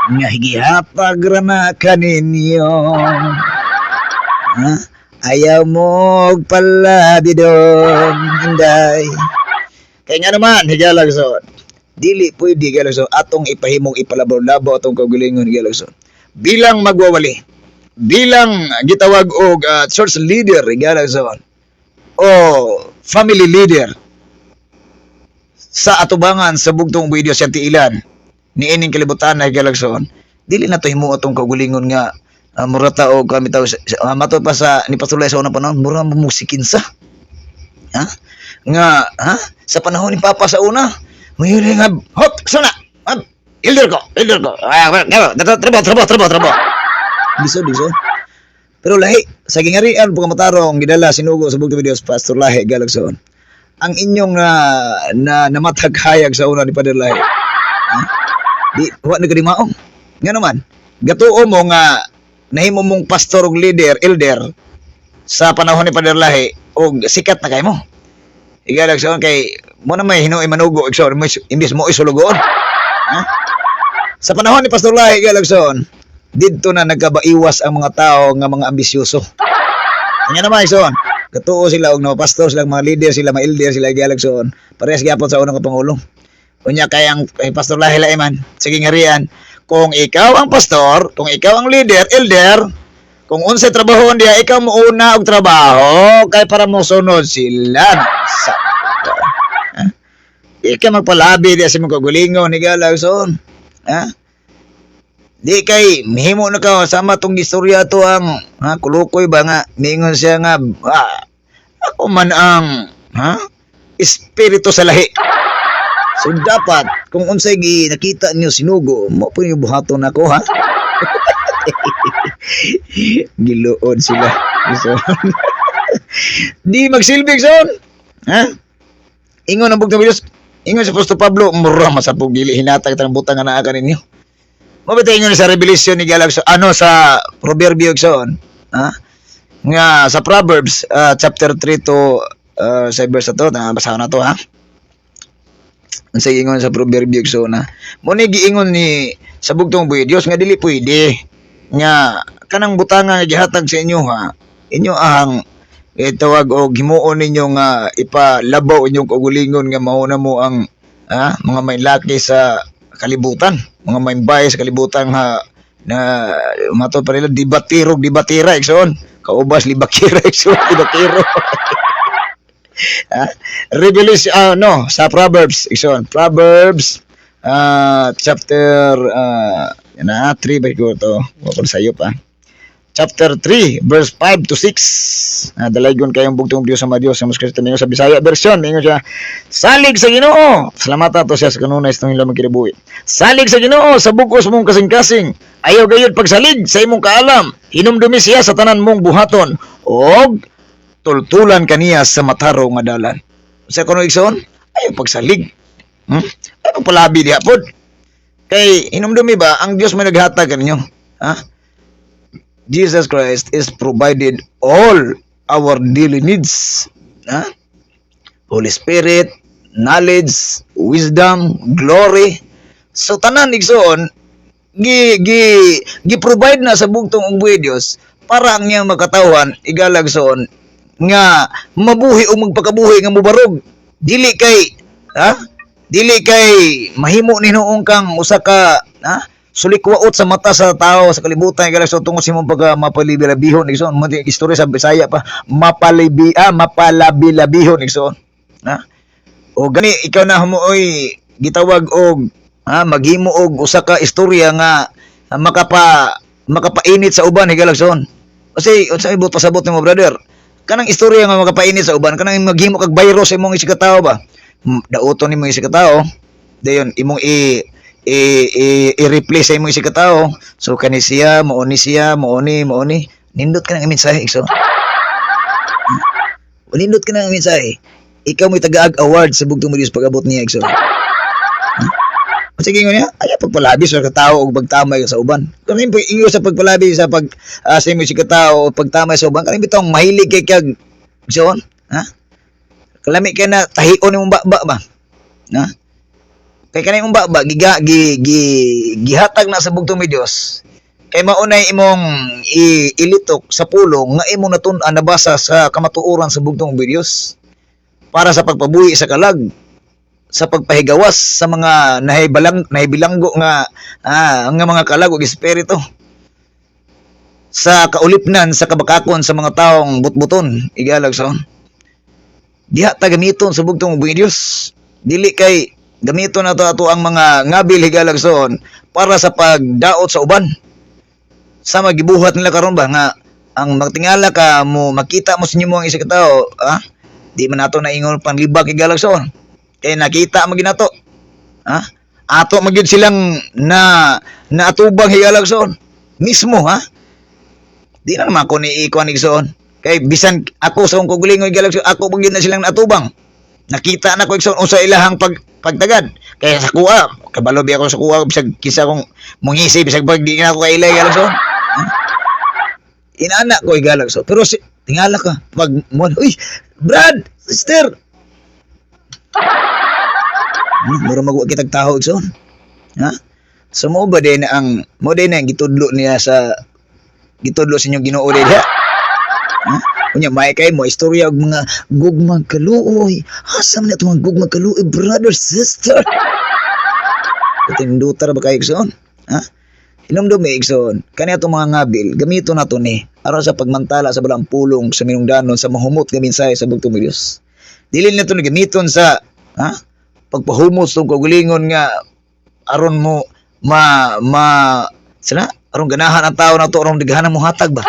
Nga higihapag rana ka ninyo. Ayaw mo palabi doon, hinday. Kaya nga naman, higalagson, dili pwede, higalagson, atong ipahimong ipalabaw-labaw atong kaugalingon, higalagson. Bilang magwawali, bilang gitawag og church leader, higalagson, o family leader, sa atubangan sa bugtong video sa tiilan, ni ining kalibutan na, higalagson, dili na to himo atong kaugalingon nga, mura tao kami tao mato pa sa ni Pastor Lai sa unang panahon, mura mo musikinsa. Sa panahon ni Papa sa una, mayon nga hop suna. Elder ko. Trabaho. Diso. Pero lahi sa gingarian pagmatarong gidala sinugo sa bugtong videos Pastor Lai, higalagson. Ang inyong na namataghayag sa una ni Padre Lai. Di wa na kadimaong. Nga naman, gatuo mo nga nahimo mong pastor ug leader, elder sa panahon ni Padre Lahi og sikat na kay mo. Higalagson kay mo na may hinuoy manugo igsoon imbis mo isulugon. Sa panahon ni Pastor Lahi, higalagson, didto na nagkabaiwas ang mga tao nga mga ambisyoso. Anya naman igsoon, katuo sila og no pastor silang mga leader, sila mga elder, sila higalagson, parehas gyapon sa unang pangulo. Unya kay ang Pastor Lahi man sige ngarian. Kung ikaw ang pastor, kung ikaw ang leader, elder, kung unsay trabahon diya, ikaw mo una og trabaho kay para mo sunod sila. Ikaw magpalabi diya sa mga kagulingon, higalagson. Di kay mihimo na ka sama tong istorya to ang kulukoy ba nga mingon siya nga ako man ang espiritu sa lahi. So dapat kung unsay nakita niyo sinugo, mo po yung buhaton nako, Giluod sila. Igsoon. Di magsilbig son. Ha? Ingon ang bugtong Diyos. Ingon sa Apostol Pablo, mura masapog dili hinatag tanang butang nga naa kaninyo. Mabitay ingon sa Revelation ni Galag sa Proverbio igsoon. Ha? Nga sa Proverbs chapter 3 to sa verse to, basahan na to ha. Ang sige ingon sa Proverbio igsoon na. Mo ni giingon ni sa bugtong buhi Dios nga dili pwede nga kanang butanga nga gihatag sa inyo ha. Inyo ang tawag og himuon ninyo nga ipalabaw inyong kaugalingon nga mauna mo ang mga may laki sa kalibutan, mga may bahay sa kalibutan ha na mato pa nila dibatira igsoon kaubas libakira igsoon dibatiro. Revelation sa Proverbs igsoon Proverbs chapter 3 ba ko to wa sayo pa chapter 3 verse 5 to 6. Dalaygon kayong bugtong Dios sa Dios sa Kristo ninyo sa Bisaya version ninyo siya. Salig sa Ginoo. Salamat ato siya sa kanunay sa ilang magkinabuhi. Salig sa Ginoo sa bugos mong kasing-kasing. Ayaw gayud pagsalig sa imong kaalam. Hinumdumi siya sa tanan mong buhaton og tultulan kaniya sa mataro nga dalan. Sa kuno igsoon, ayaw pagsalig. Ayaw pagpalabi diha pod. Kay hinumdumi ba ang Dios may naghatag kaninyo? Jesus Christ is provided all our daily needs. Holy Spirit, knowledge, wisdom, glory. So tanan igsoon gi-provide na sa bugtong ug buhi Dios para ang iyang makatawan igalag soon nga mabuhi o magpakabuhi nga mubarog. Dili kay mahimo ni noong kang usa ka sulikwaot sa mata sa tao sa kalibutan kaya so tungod sa imong pag mapalibilabihon igsoon mo di istorya sa Bisaya pa mapalabilabihon igsoon o gani ikaw na humuoy gitawag og maghimo og usa ka istorya nga makapainit sa uban higalagson kasi unsa ibot pasabot nimo brother kanang istorya nga makapainit sa uban kanang maghimo kag virus sa imong isig ka tawo ba dauton nimo isig ka tawo dayon imong i-replace sa imong isig ka tawo so kani siya mauni nindot ka ng mensahe so nindot ka ng mensahe ikaw mo'y tagaag award sa bugtong mo Diyos pag-abot niya so sige nga niya ay pagpalabi sa katao o pagtamay sa uban kani po inyo sa pagpalabi sa pag sa imong isig ka tawo o pagtamay sa uban kani bitong mahilig kay kag so kalami kay na tahion imong baba ba kay kanay umba ba gihatag na sa bugtong mi Dios kay maunay imong ilitok sa pulong nga imong natun-an nabasa sa kamatuoran sa bugtong mi Dios para sa pagpabuhi sa kalag sa pagpahigawas sa mga nahibilanggo nga mga kalag ug espiritu sa kaulipnan sa kabakakon sa mga taong butbuton igalag son diha ta gamiton sa bugtong mi Dios dili kay gamiton nato ato ang mga ngabil higalagson para sa pagdaot sa uban. Sa magibuhat nila karon ba nga ang magtingala ka mo makita mo sa inyo ang isa ka tawo, di man nato naingon panlibag higalagson. Kay nakita mo ginato. Ato magyud silang naatubang higalagson. Mismo Di na naman ako ni ikuan igsoon. Kay bisan ako sa akong kugulingon higalagson, ako magyud na silang naatubang. Nakita na ko igsoon usa ilahang pagtagad kaya sa kuha kabalo biya ko sa kuha bisag kisa kong mungisi bisag pag di na ako kailay galag so inaanak ko igalag so pero tingala ka pag uy Brad sister mura magwa kitag taho igsoon so mo ba din ang gitudlo niya sa gitudlo sa inyong Ginoo diha unya may kay mo istorya og mga gugmang kaluoy. Asam na itong mga gugmang kaluoy, brother, sister. Tindutar ba kayo igsoon? Hinumdumi igsoon. Kani atong mga ngabil, gamito na to ni aron sa pagmantala sa balang pulong sa minungdanon sa mahumot nga mensahe sa bugtong mi Dios. Dili na to gamiton sa pagpahumot sa kagulingon nga aron mo aron ganahan ang tao na to aron dighanan mo hatag ba?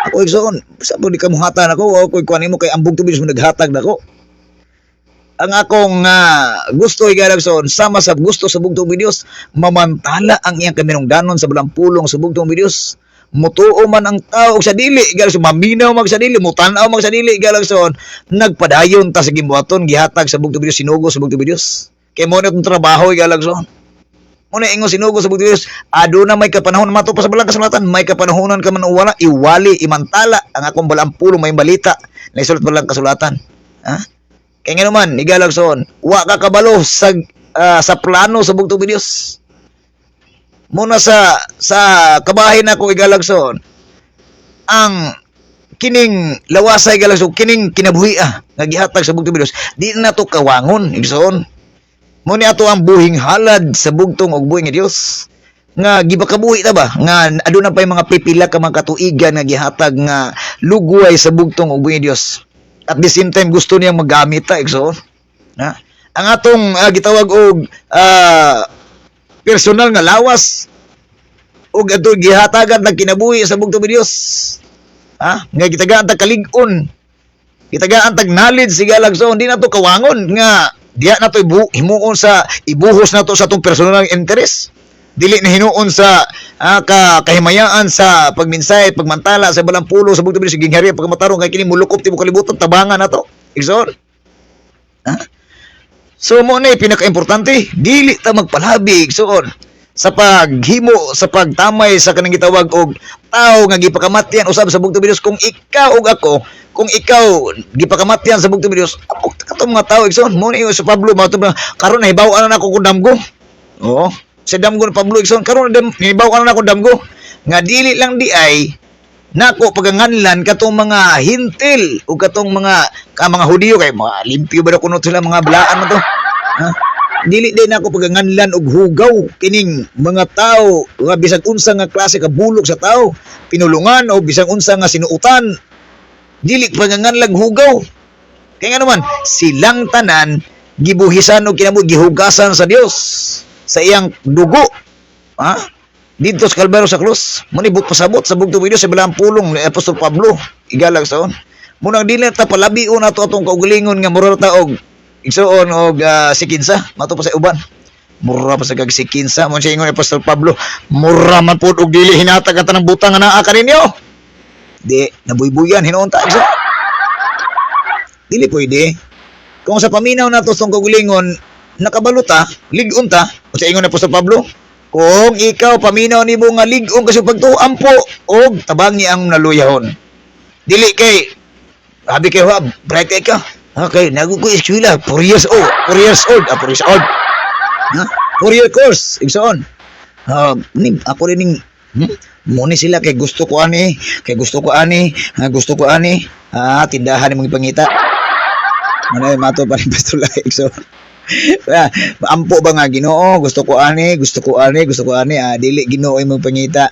Ako igsoon, sa po di ka muhatan ako, ako ikuan mo kay ambog tubig mo naghatag nako. ang akong gusto igalagson sama sa gusto sa bugtong videos mamantala ang iyang kaminungdanon sa balang pulong sa bugtong videos mutuo man ang tao og sa dili igalagson maminaw mag sa dili mutanaw mag sa dili igalagson nagpadayon ta sa gimbuhaton gihatag sa bugtong videos sinugo sa bugtong videos kay mo na itong trabaho igalagson mo na ingon sinugo sa bugtong videos aduna may kapanahon mato pa sa balang kasulatan may kapanahonan ka man wala iwali imantala ang akong balang pulong may balita na isulat balang kasulatan ha. Kaya nga naman, igalagson, wa ka kabalo sa plano sa bugtong videos. Muna sa kabahin ako igalagson, ang kining lawasa igalagson, kining kinabuhi nagihatag sa bugtong videos, di na to kawangon, igsoon. Muna ato ang buhing halad sa bugtong og buhing Dios. Nga gibakabuhi ta ba nga aduna pa mga pipila ka mga katuigan nga gihatag nga lugway sa bugtong og buhing Dios. At the same time gusto niyang magamit ta igsoon na ang atong gitawag og personal nga lawas ug ato gihatagan ng kinabuhi sa bugtong Dios nga gitagaan tag kalig-on gitagaan tag knowledge sigalagson di na to kawangon nga diya na to himuon sa ibuhos na to sa atong personal interest dili na hinuon sa kahimayaan sa pagminsay pagmantala sa balang pulo sa bugtong Dios ginghari pagmatarong kay kini mulukop ti mo kalibutan tabangan nato igsoon so mo na pinaka-importante dili ta magpalabi igsoon sa paghimo sa pagtamay sa kanang gitawag og tao nga gipakamatyan usab sa bugtong Dios kung ikaw ug ako kung ikaw gipakamatyan sa bugtong Dios ako katong mga tao igsoon mo na sa Pablo karon nahibaw-an na ako kung damgo oo sa damgo ni Pablo igsoon karon nibaw ka na ako damgo nga dili lang di ay nako paganganlan katong mga hintil o katong mga Hudiyo kay mga limpyo ba kuno sila mga blaan mo to ha dili din nako paganganlan og hugaw kining mga tao nga bisag unsa nga klase ka bulok sa tao pinulungan o bisag unsa nga sinuutan dili paganganlan hugaw kay nga naman silang tanan gibuhisan og kinabuhi gihugasan sa Dios sa iyang dugo dito sa Kalbaryo sa krus muni pasabot sa bugtong Dios sa balang pulong ni Apostol Pablo igalagson munang dili ta palabion ato atong kaugalingon nga moral ta og igsoon og sikinsa mato pa sa uban mura pa sa kag sikinsa mo siya ingon ni Apostol Pablo mura man pud og dili hinatag ata ng butang nga naa kaninyo di nabuybuyan hinuon ta igsoon dili pwede kung sa paminaw nato sa kaugalingon nakabaluta, ligon ta, o sa ingon na po sa Pablo, kung ikaw paminaw ni mo nga ligon kasi pagtuampo, o tabangi ang naluyahon. Dili kay, habi kayo ha, bright ka, okay, nagugo eskwila, 4 years old, 4 years old, 4 years old, 4 year course, igsoon. Ako rin yung, muni sila kay gusto ko ani, tindahan mong ipangita. Manay mato pa rin pastula, igsoon. Ampo ba nga Ginoo gusto ko ani dili Ginoo imong pangita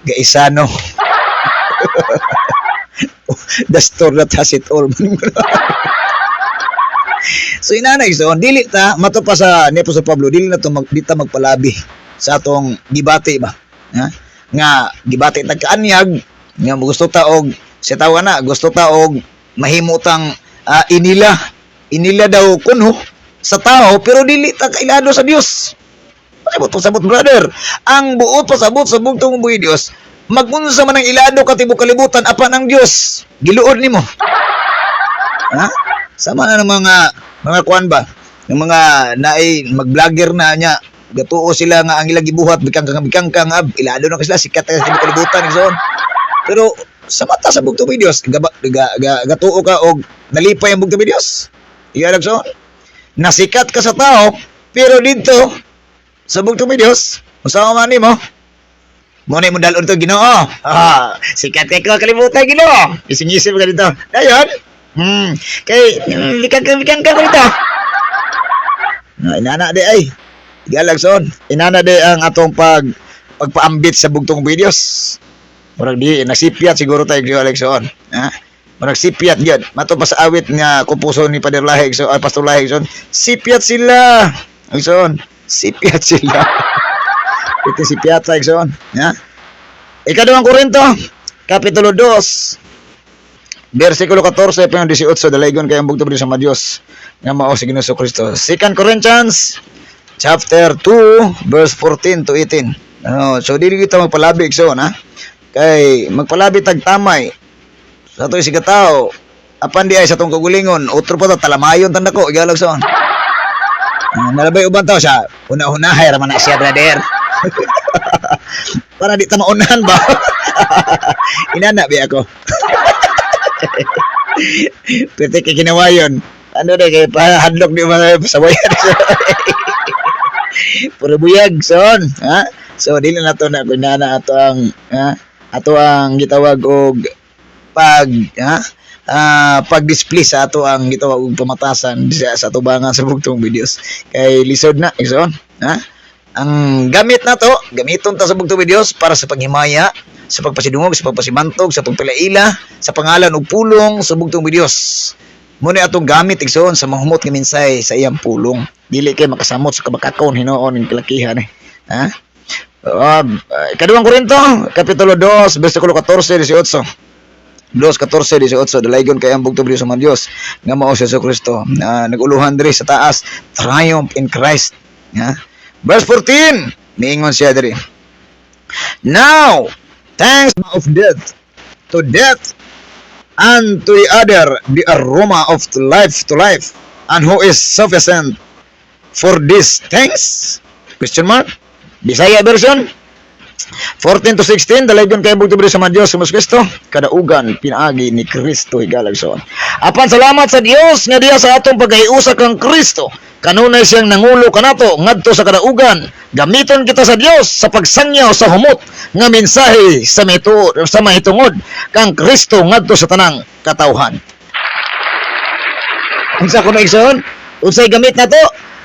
gaisano the store that has it all so inanay so dili ta mato pa sa ni Apostol Pablo dili na to dita magpalabi sa atong gibati ba nga gibati tag kaanyag nga gusto ta og sa tawa na gusto ta og mahimutang inila daw kuno sa tao pero dili ta kailado sa Dios. Pasabot brother. Ang buot pasabot sa bugtong buhi Dios. Magunsa man ang ilado ka tibuok kalibutan apan ang Dios giluod nimo. Sama na ng mga kuan ba? Ng mga naay mag-vlogger na nya gatuo sila nga ang ilang gibuhat bikang ilado na sila sikat sa tibuok kalibutan igsoon. Pero sa mata sa bugtong buhi Dios gatuo ka og nalipay ang bugtong buhi Dios. Igalagson, nasikat ka sa tao, pero dito, sa bugtong Dios, usama man mo, muna mo dalon to Ginoo. Sikat kay ko, kalimutan Ginoo. Ising-isip ka dito. Dayon, kay, likang ka dito. Inana de ay, Igalagson, inana de ang atong pagpaambit sa bugtong Dios. Murag di, nasipyat siguro tayo Igalagson. Marag sipiat gyud mato pa sa awit nga komposo ni Padre Lahig so Pastor Lahig so sipiat sila igsoon sipiat sila ito sipiat sa igsoon Ikaduhang Korinto kapitulo 2 Versikulo 14 pa 18 dalaygon kay ang bugto sa mga Dios nga mao si Ginoong Kristo. 2 Corinthians chapter 2 verse 14 to 18. So dili kita magpalabi so na. Kay magpalabi tag tamay. Sa to'y sigatao apan di ay sa tong kagulingon utro pa ta talamayon tanda ko igalag so. Nalabay uban tao siya. Una-unahay raman na siya brother. Para di ta maunahan ba? Inana bi ako. Pwede kay kinawayon. Ano na kay hadlok di mga sawayan. Puro buyag son, ha? So dili na to na kunana ato ang ato ang gitawag og pag-display sa ato ang gitawag og pamatasan sa tubangan sa bugtong videos. Kay lisod na igsoon, ha? Ang gamit na to, gamiton ta sa bugtong videos para sa paghimaya, sa pagpasidungog, sa pagpasimantog, sa pagpalaila, sa pangalan ug pulong sa bugtong videos. Muna atong gamit igsoon sa mahumot nga minsay sa iyang pulong. Dili kay makasamot sa kabakakon hinuon ning kalakihan ha? Kaduhang Korinto, kapitulo 2, bersikulo 14 18. 2:14-18 dalaygon kay ang bugtong videos sa mga Dios nga mao si Kristo. Naguluhan diri sa taas, triumph in Christ. Verse 14, niingon siya diri. Now, thanks of death to death, and to the other the aroma of life to life, and who is sufficient for this thanks? Question mark. Bisaya version 14-16 dalaygon kay bugtong sa mga Dios sa Kristo kadaugan pinaagi ni Kristo higalagson. Apan salamat sa Dios nga diha sa atong paghiusa kang Kristo kanunay siyang nangulo kanato ngadto sa kadaugan. Gamiton kita sa Dios sa pagsangyaw sa humot nga mensahe sa mahitungod kang Kristo ngadto sa tanang katawhan. Unsa kuno igsoon? Unsay gamit nato?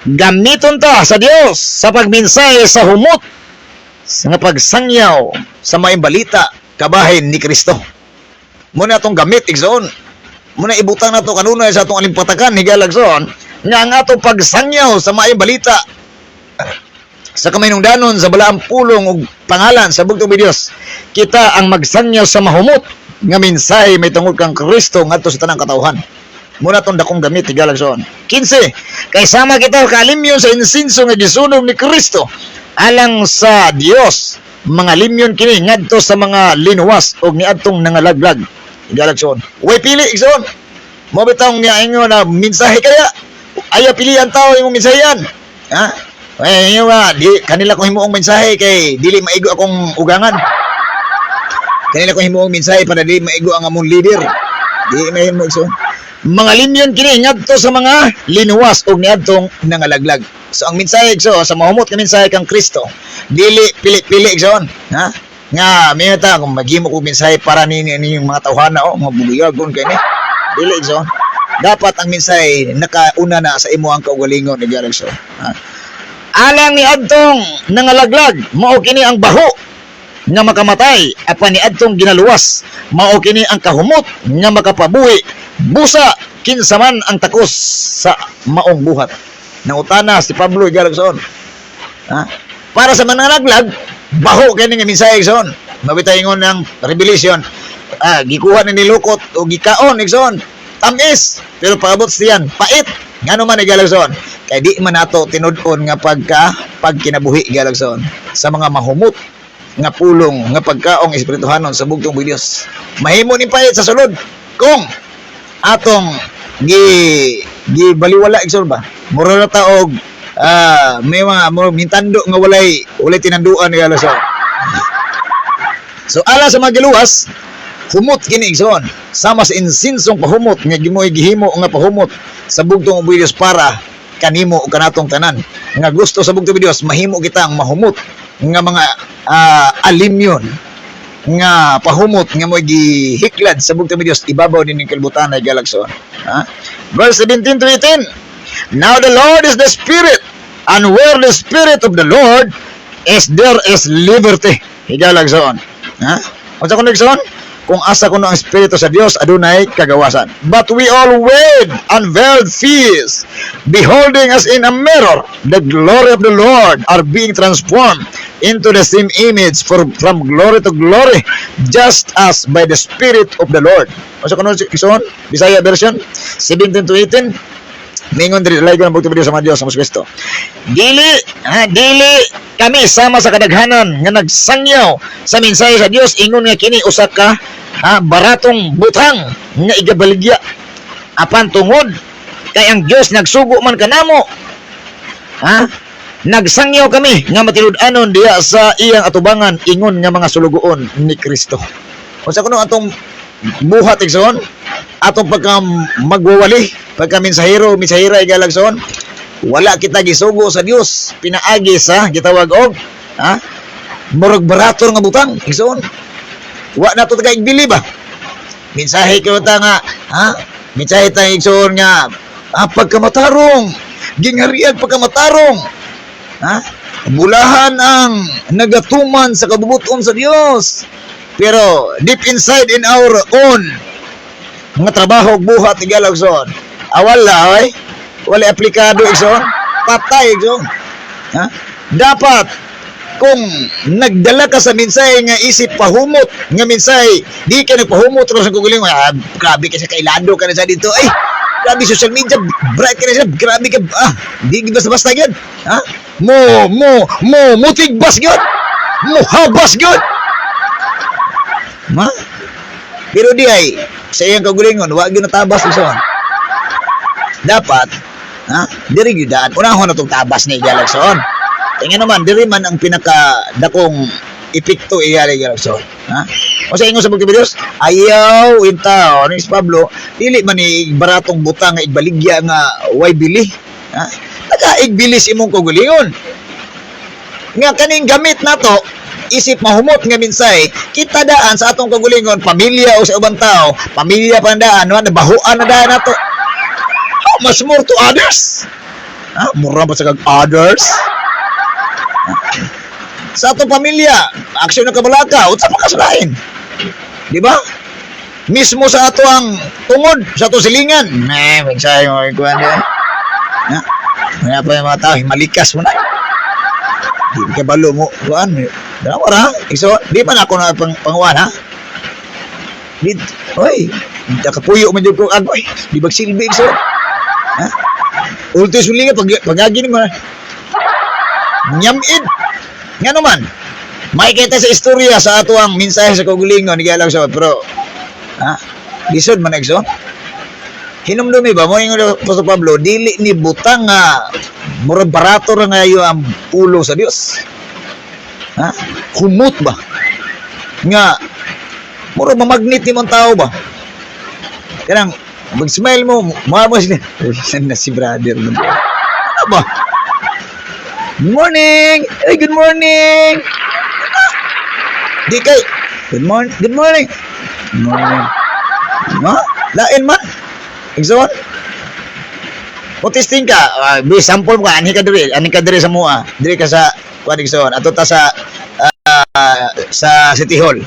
Gamiton ta sa Dios sa pagmensahe sa humot nga pagsangyaw sa maayong balita kabahin ni Kristo. Muna atong gamit igsoon. Muna ibutang nato kanunay sa atong alimpatakan higalagson nga ang atong pagsangyaw sa maayong balita sa kaminungdanon sa balaang pulong ug pangalan sa bugtong Dios. Kita ang magsangyaw sa mahumot nga mensahe may tungod kang Kristo ngadto sa tanang katawhan. Muna itong dakong gamit higalagson. 15. Kay sama kita kalimyon sa insinso nga gisunog ni Kristo alang sa Dios, mga limyon kini ngadto sa mga linuwas og niadtong nangalaglag higalagson. Way pili igsoon. Mo bitong nga ingon na mensahe kaya aya pilihan tao imong mensahean. Ay di kanila ko himuong mensahe kay dili maigo akong ugangan. Kanila ko himuong mensahe para dili maigo ang among leader. Di may mo igsoon. Mga limyon kini ngadto sa mga linuwas og niadtong nangalaglag. So ang mensahe sa mahumot nga mensahe kang Kristo, dili pili-pili igsoon, ha? Nga miyata kung maghimo ko mensahe para ni mga tawhana mga bubuyagon kay ni. Dili igsoon. Dapat ang mensahe nakauna na sa imo ang kaugalingon ni Garagson. Alang ni adtong nangalaglag, mao kini ang baho nga makamatay apan ni adtong ginaluwas, mao kini ang kahumot nga makapabuhi. Busa kinsa man ang takos sa maong buhat. Nangutana si Pablo Garagson. Para sa mananaglag, baho kini nga mensahe igsoon. Mabitay ingon ng Revelation. Gikuha ni nilukot o gikaon igsoon. Tamis, pero paabot siyan pait. Ngano man Garagson? Kay di man nato tinud-on nga pagkinabuhi Garagson sa mga mahumot nga pulong nga pagkaong espirituhanon sa bugtong Dios. Mahimo ni pait sa sulod kung atong gibaliwala igsoon ba? Mura na taog may mga mintando nga walay tinanduan ni Garagson. So ala sa mga giluwas, humot kini igsoon. Sama sa insinsong pahumot nga gihimo nga pahumot sa bugtong Dios para kanimo ug kanatong tanan. Nga gusto sa bugtong Dios mahimo kita ang mahumot nga mga alimyon nga pahumot nga mo gihiklad sa bugtong Dios ibabaw din ning kalibutan ay Garagson. Verse 17 to 18. Now the Lord is the Spirit, and where the Spirit of the Lord is, there is liberty. Higalagson. Unsa kun igsoon? kung asa kuno ang espiritu sa Dios adunay kagawasan. But we all with unveiled face, beholding as in a mirror the glory of the Lord, are being transformed into the same image from glory to glory, just as by the Spirit of the Lord. Asa kuno ison? Bisaya version 17 to 18. Mingon diri lay ko ng bugto video sa Dios sa Kristo. Dili kami sama sa kadaghanan nga nagsangyaw sa mensahe sa Dios, ingon nga kini usa ka baratong butang nga igabaligya apan tungod kay ang Dios nagsugo man kanamo. Nagsangyaw kami nga matilud-anon diya sa iyang atubangan, ingon nga mga sulugoon ni Kristo. Unsa kuno atong buhat igsoon? Atong pagka magwawali, pagka mensahira igalagson, wala kita gisugo sa Dios, pinaagi sa gitawag og murag barator nga butang igsoon. Wa nato taga igbili ba? Mensahe ko ta nga, mensahe ta igsoon nga pagkamatarong, gingarian pagkamatarong. Bulahan ang nagatuman sa kabubuton sa Dios. Pero deep inside in our own mga trabaho buhat igalagson, wala aplikado igsoon, patay igsoon. Dapat kung nagdala ka sa mensahe nga isip pahumot nga mensahe, di ka nagpahumot ro sa guguling, grabe ka sa kailado ka na sa dito, ay grabe social media, bright ka na siya, grabe ka, di basta-basta yun, mo tigbas yun, mo habas yun, pero di ay sa iyang kagulingon, wag yun natabas igsoon. Dapat diri gyud daan unahon natong tabas ni Galagson. Tingnan naman diri man ang pinakadakong epekto iya Galagson. O sa ingon sa Dios, ayaw intaw ni Pablo, dili man ni baratong butang nga igbaligya nga way bili. Naka-igbili si imong kagulingon. Nga kaning gamit nato isip mahumot nga mensahe, kita daan sa atong kagulingon, pamilya o sa ubang tao, pamilya pandaan, nabahuan na daan nato. How much more to others? Mura ba sa others? Sa atong pamilya, aksyon na kabalaka, unsa pa kasalain? Di ba? Mismo sa ato ang tungod, sa ato silingan. Mensahe mo, ikuan yan. Kaya pa yung mga tao, malikas mo na. Di ka balo mo, kuan, dalawa ra, iso, di man ako na panguan, oy, nakapuyo man yung kong agoy, di bagsilbi, iso, ulti sulinga, pagagin mo, nyamid, nga naman, may kita sa istorya sa ato ang mensahe sa kagulingon, hindi alam sa, pero, lisod man, iso, hinumdumi ba, mo yung Apostol Pablo, dili ni butang nga, murag barato nga yung ang ulo sa Dios. Humot ba? Nga, murag mamagnet ni mong tao ba? Kanang, mag-smile mo, mama sila. Saan na si brother? Ano ba? Good morning! Hey, good morning! Di kay, good morning! Good morning! Good morning! Lain man? Igsoon? Kung testing ka, sample mo ka, ani ka diri sa mua, diri ka sa, kuan igsoon, ato ta sa City Hall.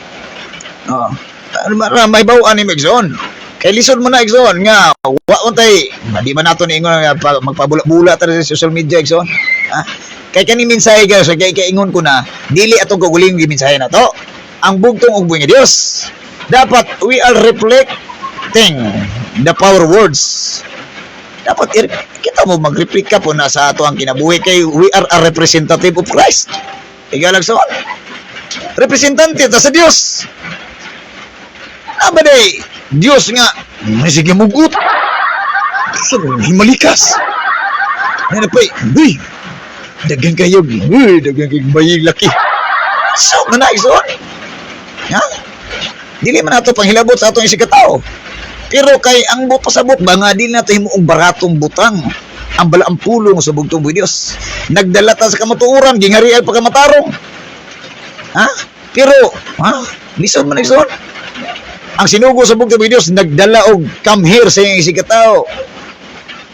May bawaan ni igsoon. Kay lisod mo na igsoon nga, wa untay, di man nato ni ingon magpabula-bula ta sa social media igsoon. Kay kani mensahe ga, so kay ingon ko na, dili atong kaguling gi mensahe na to. Ang bugtong ug buhi nga Dios. Dapat we are reflecting the power words. Dapat kita mo magreplika po na sa ato ang kinabuhi, kay we are a representative of Christ. Igalagson, representante ta sa Dios. Abaday Dios nga sige mugut so himalikas na pa dagang kayo dagang bayig laki so na igsoon dili man ato panghilabot sa atong isikataw. Pero kay ang pasabot ba nga di nato himuong baratong butang ang balaang pulong sa bugtong buhi Dios. Nagdala ta sa kamatuoran, gingarian pa kamatarong. Pero lison man lison. Ang sinugo sa bugtong buhi Dios nagdala og come here sa iyang isikataw.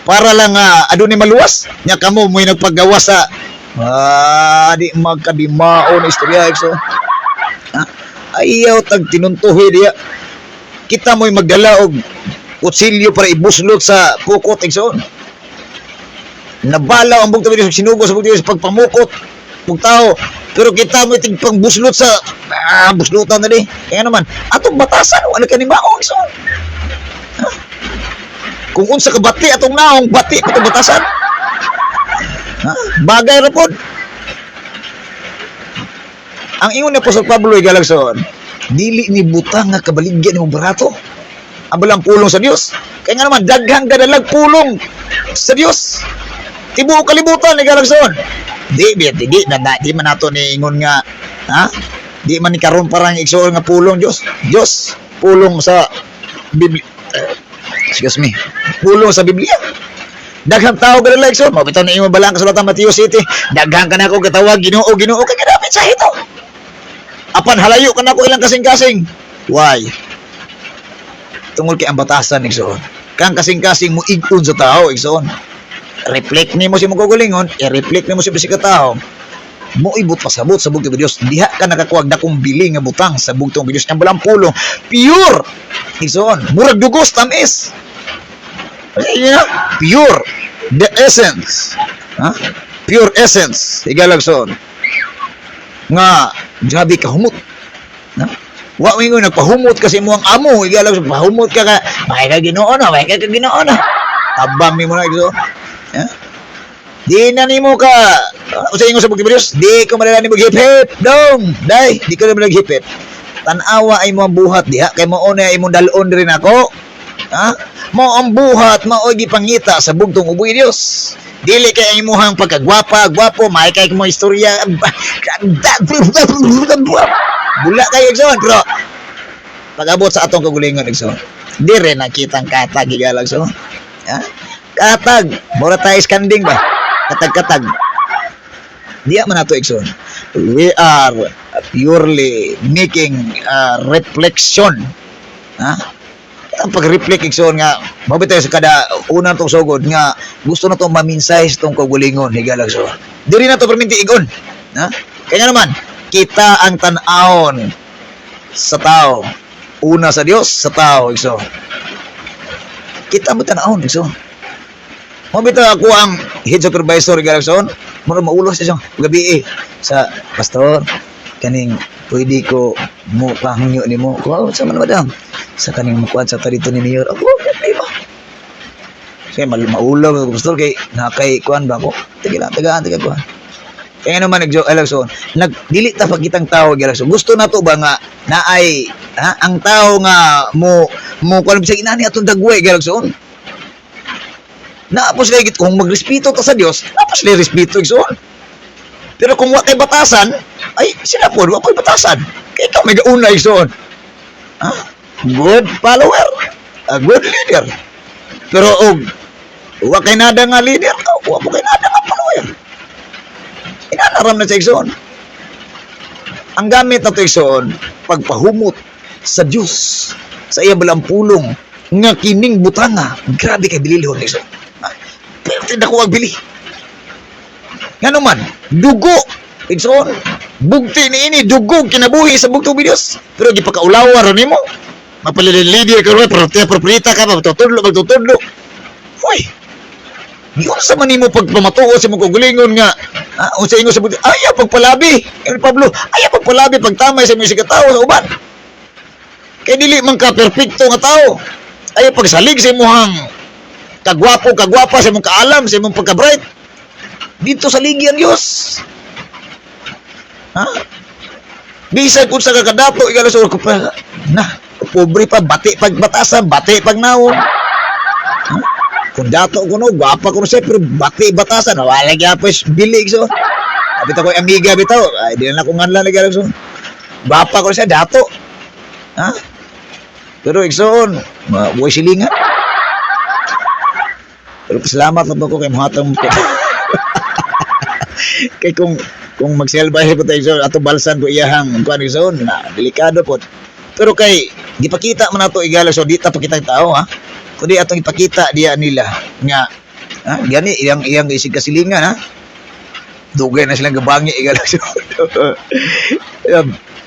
Para lang adunay maluwas nya kamo mo'y nagpagawa sa di magkadimaon istorya so. Ayaw tag tinuntuhi diya. Kita mo'y magdala og kutsilyo para ibuslot sa pukot igsoon. Nabalaw ang bugtong Diyos, sinugo sa bugtong Diyos pagpamukot ng tao. Pero kita mo'y tigpang buslot sa buslutan na di. Kaya naman, atong batasan, wala ka ni maong igsoon. Ha? Kung unsa ka bati atong naong bati atong batasan. Ha? Bagay ra pod. Ang ingon ni Apostol Pablo igalagson, dili ni butang nga kabaligyan mo barato. Ang balang pulong sa Dios. Kaya nga naman daghang kadalag pulong sa Dios. Tibuok kalibutan igalagson. Di man nato ni ingon nga, ha? Di man ni karon parang igsoon nga pulong Dios. Dios pulong sa Biblia. Excuse me. Pulong sa Biblia. Daghang tao ka na igsoon. Mabitaw na imo balang kasulatan Mateo City. Daghang ka na ako katawag Ginoo kay kadapit sa ito. Apan halayo ka na ko ilang kasing-kasing. Why? Tungod kay ang batasan igsoon. Kang kasing-kasing mo igton sa tao igsoon. Reflect nimo si mo gulingon, i-reflect nimo si bisig ka tao. Mo ibot pasabot sa bugtong Dios. Diha ka nakakuwag na kung bili nga butang sa bugtong Dios. Ang balang pulong pure. Igsoon, murag dugos tamis. Pure, the essence. Ha? Pure essence. Igalagson. Nga, grabe ka humot. Ha? Wa mo yung nagpahumot kasi mo ang amo. Igalagson, pahumot ka ka. May ka Ginoo na. Tabang ni mo na ito. Ha? Di na ni mo ka. O sa ingo sa bugtong Diyos, di ko malala ni mag-hip-hip. Dong, day, di ko na mag-hip-hip. Tanawa ay mo ang buhat diha. Kay mo una ay mo dalon rin ako. Ha? Mo ang buhat maoy gipangita sa bugtong uboy Dios. Dili kay ang imuhang gwapo, may kay mo istorya. Bula kayo igsoon, pero pag-abot sa atong kagulingon igsoon. Dire nakitang katag igalag so. Ha? Katag, mura tayo skanding ba? Katag. Diya man nato igsoon. We are purely making reflection. Ha? Ang pag-reflect igsoon nga mabitaw sa kada unang tong sugod nga gusto na tong maminsay sa tong kagulingon higalag so. Diri na to perminti igon. Ha? Kaya naman kita ang tan-awon sa tao. Una sa Dios, sa tao igsoon. Kita mo tan-awon igsoon. Mabitaw ako ang head supervisor higalag so. Mura maulos siya gabi sa pastor kaning pwede ko mo pahangyo ni mo. Wow, sa man madam. Sa kaning mukuan sa tarito ni Mayor. Ako, okay ba? Kaya maulaw pastor kay nakay kuan ba ko? Tagaan kuan. Kaya naman nagjo-elekson, nagdili ta pagkitang tao gyalakson. Gusto na to ba nga naay ang tao nga mo kuan bisag inani atong dagway gyalakson. Naapos lay git kung magrespeto ta sa Dios, naapos lay respeto igsoon. Pero kung wa kay batasan, ay sila po wa koy batasan. Kay ikaw may gauna igsoon. Ha? Good follower, a good leader. Pero wa kay nada nga leader, wa mo kay nada nga follower. Inanaram na sa igsoon. Ang gamit na ito igsoon, pagpahumot sa Diyos, sa iya balang pulong, nga kining butanga, grabe kay bililhon igsoon. Pero tinda ko bili. Nga naman, dugo, igsoon, bugti ni ini, dugo, kinabuhi sa bugtong Diyos. Pero gipakaulawa rin mo. Mapalilidir ka rin, proprita ka, magtutudlo. Uy, yun sa man mo pagpamatuo sa mga kagulingon nga, o sa inyo sa buti, ayaw pagpalabi, Pablo, ayaw pagpalabi, pagtamay sa mga sigatawa sa uban. Kaya dili man ka perfecto nga tao, ayaw pagsalig sa imuhang kagwapa, sa imong kaalam, sa imong pagka-bright. Dito sa ligi ang Diyos. Ha? Bisag kung sa kakadato, ikalasura ko pa, pobre pa, bati pagbatasan, bati pagnaon. Kung dato ko no, gwapa ko no siya, pero bati batasan, wala kaya pa bilig so. Abit ako amiga bitaw, ay di na ko nganlan na gano'n so. Gwapa ko siya, dato. Ha? Pero igsoon, buhay silingan. Pero pasalamat na ko kay muhatang ko. Kay kung magselbahe ko tayo ato balsan ko iyahang kuan igsoon, na delikado po. Pero kay gipakita man nato igala so di ta pakita tao ha. Kundi atong ipakita diya nila nga gani iyang isig kasilingan ha. Dugay na silang gabangi igala so.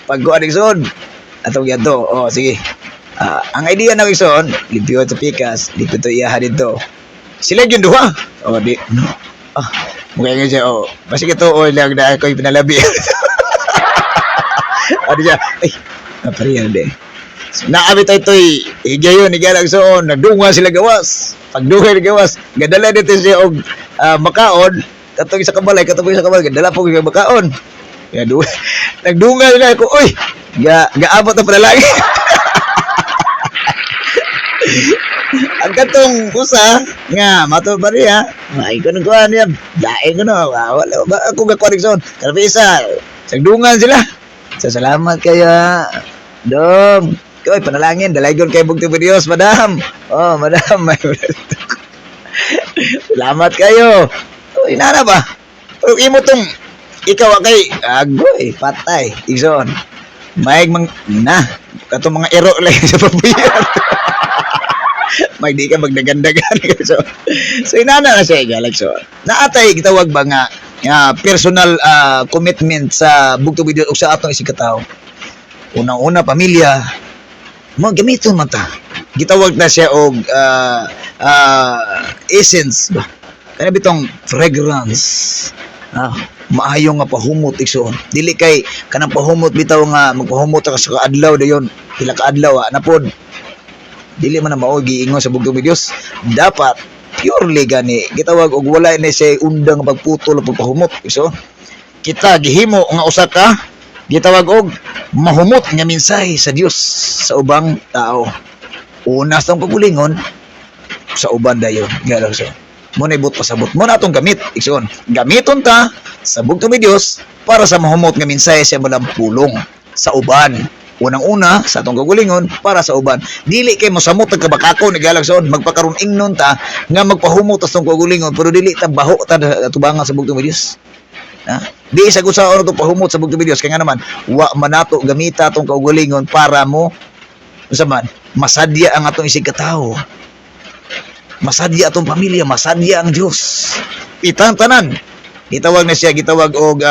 Pag kuan igsoon Atong yato. Oh, sige. Ang idea na igsoon, lipiyo to pikas, lipiyo to iyaha dito. Sila yung duha. Oh, di. Mukha nga siya, Basta ito, lang na ako yung pinalabi. Ano siya? Ay, napariyan din. Naabit ito'y higayon, higalagsoon, nagdunga sila gawas. Pagdunga sila gawas, gadala dito siya og makaon, katong isa kabalay, gadala po yung makaon. Nagdunga sila ako, uy, gaabot na panalangin. Ang katong usa nga mato pa niya, ay ko nagkuhan niya, daing ko no, wala ba ako gakuha son. Tapi isa, sagdungan sila. Salamat kaya, dong. Koy panalangin, dalaygon kay bugto Dios, madam. Oh, madam. Salamat kayo. Uy, nana ba? Pero imo tong ikaw kay agoy, patay. Igsoon. Maig na, katong mga ero lang sa pabuyan. May di ka magdagandagan. So inana na siya galag so. Naatay gitawag ba nga personal commitment sa bugto video ug sa atong isikataw. Unang-una pamilya mo gamiton man ta. Gitawag na siya og essence ba. Kaya bitong fragrance. Maayo nga pahumot igsoon. Dili kay kanang pahumot bitaw nga magpahumot ka sa kaadlaw dayon. Pila ka adlaw na pod. Dili man na mao giingon sa bugtong Dios. Dapat purely gani gitawag og wala na siya undang pagputol o pagpahumot. So kita gihimo nga usa ka gitawag og mahumot nga mensahe sa Dios sa ubang tao. Una sa pagkulingon sa uban dayon. Galaw so. Mo na ibot pasabot mo na atong gamit. Igsoon. Gamiton ta sa bugtong Dios para sa mahumot nga mensahe sa malang pulong sa uban. Unang-una sa atong kagulingon para sa uban. Dili kay mosamot ang kabakako ni galagson magpakaron ingnon ta nga magpahumot atong kagulingon pero dili ta baho ta tubangan sa bugtong Dios. Di sa gusaon to pahumot sa bugtong Dios kay nga naman wa manato gamita atong kagulingon para mo unsa man masadya ang atong isig katawo. Masadya atong pamilya, masadya ang Dios. Itang tanan. Gitawag na siya gitawag og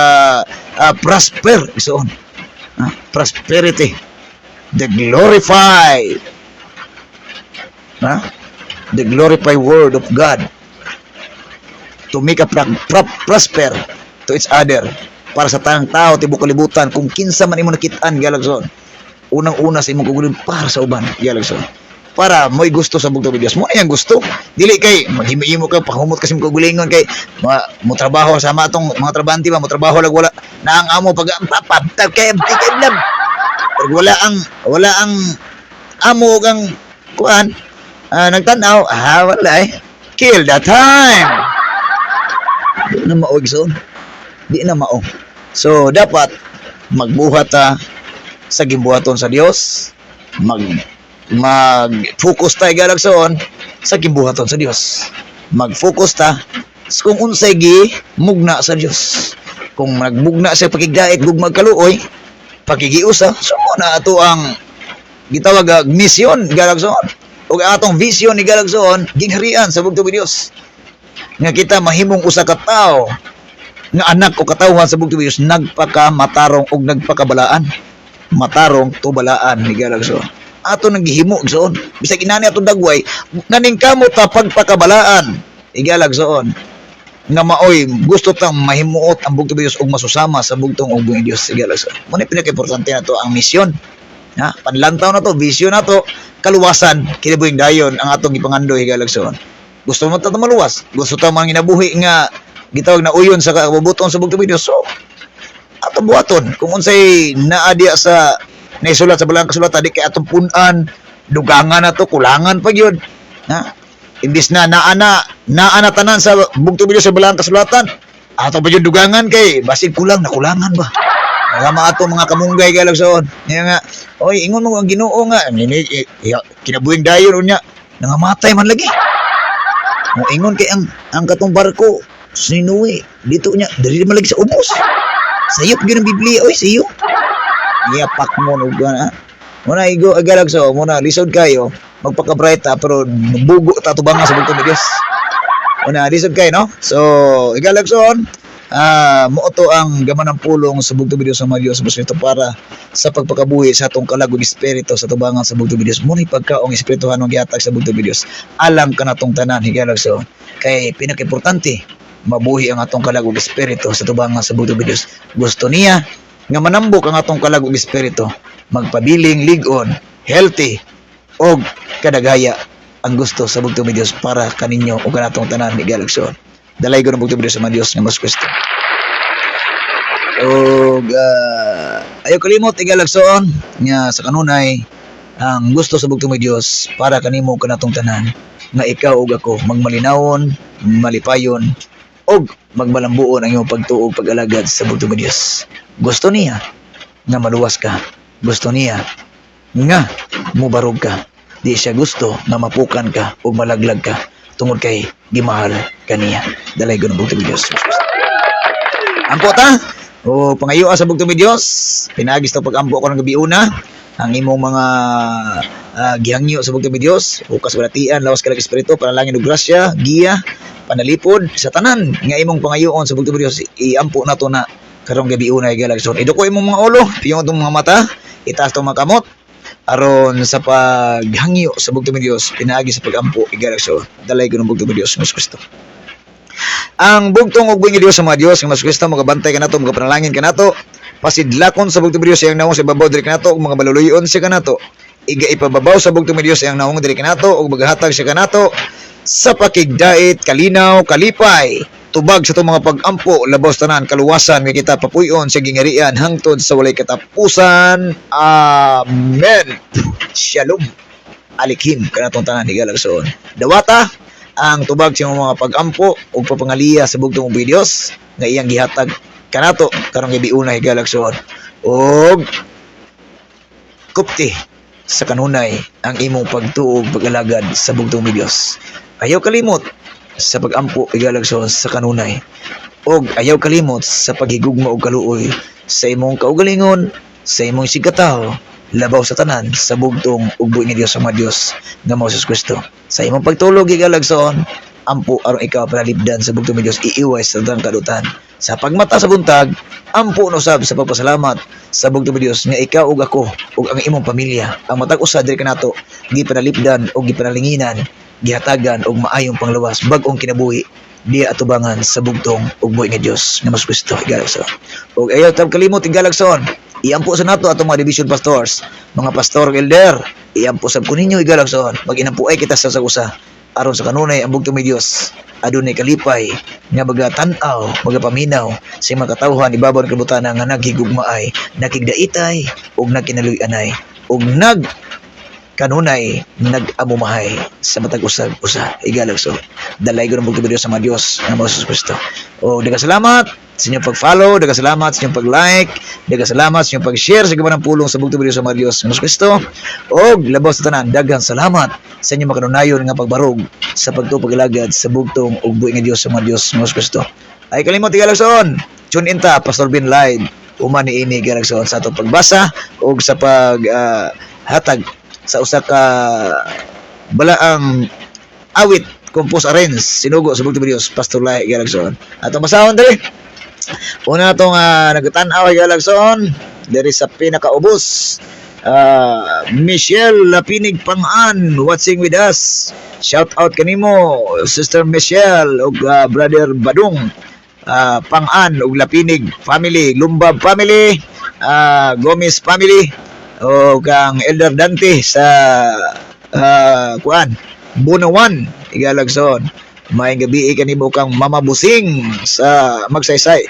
prosper isoon. Prosperity, the glorified word of God to make a prosper to each other para sa tanang tao tibok kalibutan kung kinsa man imo nakitaan galagson unang-una sa imong kagulin para sa uban galagson para mo'y gusto sa bugtong Dios mo ayang gusto dili kay maghimo-himo ka pahumot kasi mo kagulingon kay mo trabaho sa matong mga trabante ba mo trabaho lag wala na ang amo pag papabtab kay lab wala ang amo gang kuan nagtanaw wala kill that time di na mao igsoon di na mao so dapat magbuhat ta sa gimbuhaton sa Dios mag-focus ta galagson sa gimbuhaton sa Dios mag-focus ta kung unsay gi mugna sa Dios kung nagbugna sa pakigdait gugmag kaluoy pakigiusa sumo na ato ang gitawag misyon galagson ug atong vision ni galagson gingharian sa bugtong Dios nga kita mahimong usa ka tawo nga anak o katawhan sa bugtong Dios nagpakamatarong ug nagpakabalaan matarong tubalaan ni galagson ato nang gihimo igsoon bisag inani atong dagway nganing kamot ta pagpakabalaan igalagson nga maoy gusto tang mahimuot ang bugtong Dios ug masusama sa bugtong ug buong Dios galagson mo ni pinaka-importante nato ang misyon panlantaw na to vision na to kaluwasan kinabuhing dayon ang atong gipangandoy galagson gusto mo ta maluwas gusto ta mga ginabuhi nga gitawag na uyon sa kabubuton sa bugtong Dios so atong buhaton kung unsay naa diya sa naisulat sa balang kasulatan di kay atong punan dugangan na to kulangan pa gyud imbis na naana tanan sa bugtong Dios sa balang kasulatan atong pa gyud dugangan kay basig kulang na kulangan ba nga atong mga kamunggay galagson nga oy ingon mo ang Ginoo nga kinabuhing dayon unya nangamatay man lagi mo ingon kay ang katong barko sinuwi dito nya diri man lagi sa ubos sayop gyud ang Biblia oy sayo iyapak mo nuga muna igo agalagso muna lisod kayo magpaka-bright pero bugo ta tubangan sa bugtong Dios muna lisod kayo no so igalagson Mo to ang gaman ng pulong sa bugtong Dios sa mga Dios ito para sa pagpakabuhi sa atong kalagog espiritu sa tubangan sa bugtong Dios. Muna pagkaong espirituhan ng gihatag sa bugtong Dios. Alam ka natong tanan higalag so kay pinaka-importante mabuhi ang atong kalagog espiritu sa tubangan sa bugtong Dios. Gusto niya nga manambok ang atong kalagog espiritu, magpabiling ligon, healthy og kadagaya ang gusto sa bugtong Dios para kaninyo o kanatong tanan higalag so. Dalay ko ng bugtong Dios sa mga Dios nga mas Kristo. O ayaw kalimot igalagsoon nga sa kanunay ang gusto sa bugtong Dios para kanimo kanatong tanan nga ikaw ug ako magmalinawon, malipayon og magmalambuon ang imong pagtuog pag-alagad sa bugtong Dios. Gusto niya nga maluwas ka. Gusto niya nga mubarog ka. Di siya gusto nga mapukan ka o malaglag ka tungod kay gimahal kaniya. Dalay ko ng bugtong Dios. Ampo ta o pangayo sa bugtong Dios. Pinagis to pag-ampo ko ng gabi una ang imong mga gihangyo sa bugtong Dios. Hukas balatian, lawas ka ng espiritu, panalangin og grasya, giya, panalipod sa tanan nga imong pangayoon sa bugtong Dios. Iampo na to na karong gabi una igalagson. Iduko imong mga ulo, piyon itong mga mata, itaas itong mga kamot aron sa paghangyo sa bugtong Dios, pinaagi sa pagampo igalagson. Dalay ko ng bugtong Dios mas Kristo. Ang bugtong ug buhi nga Dios sa mga Dios nga mas Kristo magabantay kanato, magapanalangin kanato, pasidlakon sa bugtong Dios yang naong sa babaw diri kanato ug mga baluluyon sa kanato. Iga ipababaw sa bugtong Dios yang naong diri kanato ug maghatag sa kanato sa pakigdait, kalinaw, kalipay, tubag sa itong mga pag-ampo, labaw tanan, kaluwasan, may kita papuyon sa gingarian, hangtod sa walay katapusan. Amen. Shalom. Alikim, kanatong tanan, higalagsoon. Dawata, ang tubag sa mga pag-ampo, o papangaliya sa bugtong ubi Diyos, nga iyang gihatag kanato, karong ibiuna, higalagsoon. O kupti, sa kanunay, ang imong pagtuog, pag-alagad sa bugtong ubi Diyos. Ayaw kalimot, sa pag-ampo igalagson sa kanunay og ayaw kalimot sa paghigugma og kaluoy sa imong kaugalingon sa imong sigkataw labaw sa tanan sa bugtong ug buhi nga Dios sa mga Dios nga mao si Kristo sa imong pagtulog igalagson ampo aron ikaw panalipdan sa bugtong Dios iiway sa tanang kadutan sa pagmata sa buntag ampo no sab sa pagpasalamat sa bugtong Dios nga ikaw ug ako ug ang imong pamilya ang matag usa diri kanato gipanalipdan ug gipanalinginan gihatagan og maayong pangluwas bag-ong kinabuhi diya atubangan sa bugtong ug buhi nga Dios nga mas Kristo igalagson. Og ayaw tab kalimot igalagson. Iampo sa nato atong mga division pastors, mga pastor elder, iampo sab kuninyo igalagson. Mag-inampuay kita sa usa aron sa kanunay ang bugtong nga Dios adunay kalipay nga magatan-aw, magapaminaw sa mga katawhan ibabaw ng kabutana nga naghigugmaay, nakigdaitay ug nagkinaluy-anay ug kanunay nag-amumahay sa matag usag-usa igalagso. Dalay ko ng bugtong Dios sa mga Dios nga mao si Kristo. O daghang salamat sa inyong pag-follow, daghang salamat sa inyong pag-like, daghang salamat sa inyong pag-share sa gaban ng pulong sa bugtong Dios sa mga Dios nga Kristo. Og labaw sa tanan, daghang salamat sa inyong makanunayon nga pagbarog sa pagtupag-alagad sa bugtong ug buhi nga Dios sa mga Dios nga Kristo. Ay kalimot igalagson. Tune in ta Pastor Ben Live. Uma ni ini igalagson sa atong pagbasa og sa hatag sa usa ka balaang awit compose arrange sinugo sa bugtong Dios Pastor Lai Galagson. Atong basahon diri. Una atong nagtan-aw Galagson diri sa pinakaubos. Michelle Lapinig Pangan watching with us. Shout out kanimo Sister Michelle ug Brother Badung Pangan ug Lapinig family, Lumbab family, Gomez family o kang Elder Dante sa Bunawan igalagson. May gabi kanimo kang Mama Busing sa Magsaysay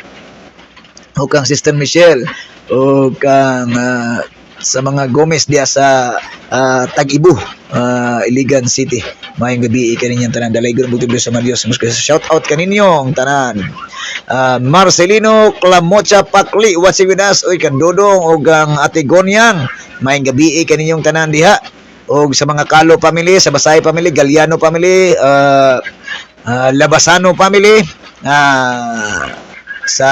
o kang Sister Michelle o kang sa mga Gomez diya sa Tag-Ibu, Iligan City. May gabi kaninyang tanan dalay gud bugtong Dios sa mga Dios. Shout out kaninyong tanan. Marcelino Clamocha Pakli watching with us. Oy kandodong og ang Ate Gonyang. May gabi kaninyong tanan diha. Og sa mga Kalo family, sa Basay family, Galiano family, Labasano family, sa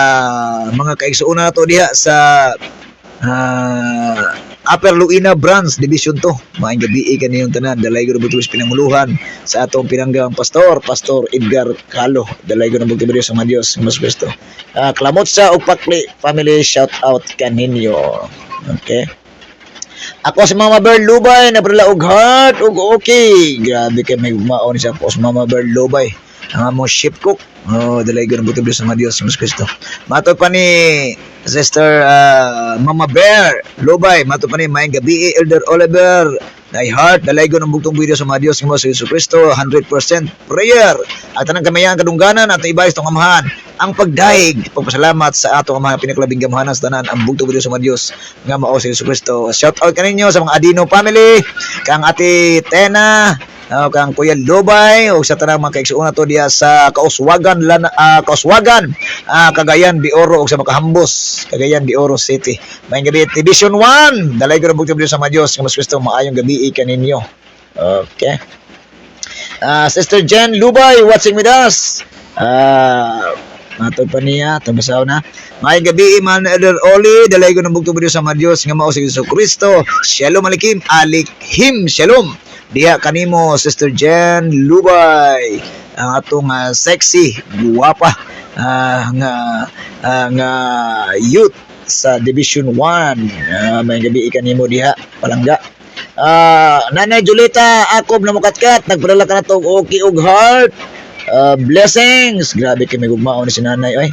mga kaigsuuna nato diha sa Upper Luina Branch Division 2. Maayong gabi kaniyong tanan. Dalay ko na butulis pinanguluhan sa atong pinanggang pastor, Pastor Edgar Calo. Dalay ko na butulis sa mga Diyos. Mas gusto. Klamot sa Upakli family, shout out kaninyo. Okay. Ako si Mama Bear Lubay, nabrala og heart, og okay. Grabe kay may maon siya ako si Mama Bear Lubay. Ang among ship cook. Dalay ko na buti sa mga Diyos, mas Kristo. Mato pa ni Sister Mama Bear Lubay, mato pa ni Mayang Gabi, Elder Oliver, Thy heart, dalay ko ng bugtong video sa mga Diyos ng mga sa Yesu Kristo, 100% prayer. At anang kamayan kadungganan at ibayos tong amahan. Ang pagdaig, pagpasalamat sa atong mga pinakalabing gamahanan sa tanan, ang bugtong video sa mga Diyos nga mao sa Yesu Kristo. Shout out kaninyo sa mga Adino family, kang Ate Tena, kang Kuya Lubay, o sa tanang mga kaigsuuna to diya sa Kauswagan, Cagayan de Oro, o sa Makahambos, Cagayan de Oro City. Mayang gabi, Division 1, dalay ko na bugtong video sa mga Diyos nga mas Kristo, maayong gabi kaninyo. Okay. Sister Jen Lubay watching with us. Matod pa niya, tabasaw na. Mayang gabi, man Elder Oli, dalay ko ng bugtong video sa mga Diyos nga mao sa Yesu Kristo. Shalom alikim, alikhim, shalom. Diha kanimo Sister Jen Lubay, ang atong sexy, guwapa nga youth sa Division 1. May gabi kanimo diha palangga. Nanay Julieta Akob na mukatkat, nagpadala ka na to okay og heart. Blessings. Grabe kay may gugmaon ni si nanay oy.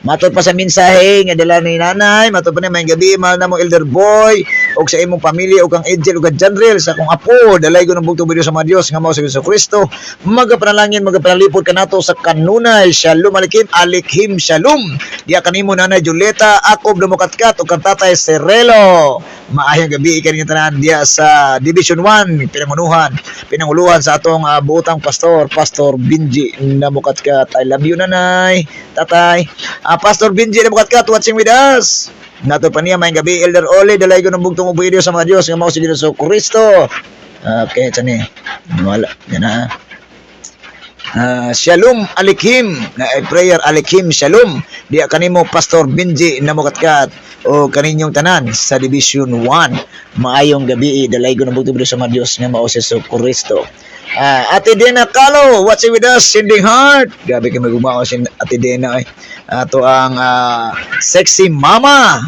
Matod pa sa mensahe nga dala ni nanay, matod pa ni may gabi mahal na mo Elder Boy og sa imong pamilya og kang Angel ug Janrel sa akong apo. Dalay ko ng bugtong video sa mga Dios nga mao sa Hesus Kristo. Magapanalangin, magapanalipod kanato sa kanunay. Shalom alikim, alikhim shalom. Diya kanimo nanay Julieta Akob na mukatkat ug kang tatay Serelo. Maayong gabi kaninyo tanan diya sa Division 1 pinanguluhan sa atong buotang pastor, Pastor Benji na mukatkat. I love you nanay, tatay. Pastor Benji na mukatkat watching with us. Nato pa niya mayang gabi Elder Ole, dalay ko ng bugtong video sa mga Diyos nga mao sa Hesus Kristo. Okay, tani. Wala yan na. Shalom alikhim na prayer alikhim shalom diya kanimo Pastor Benji na mukatkat o kaninyong tanan sa Division 1. Maayong gabi, dalay ko ng bugtong video sa mga Diyos nga mao sa Hesus Kristo. Ate Dena Calo watching with us, sending heart. Grabe kay magumao si Ate Dena ay. Ato ang sexy mama.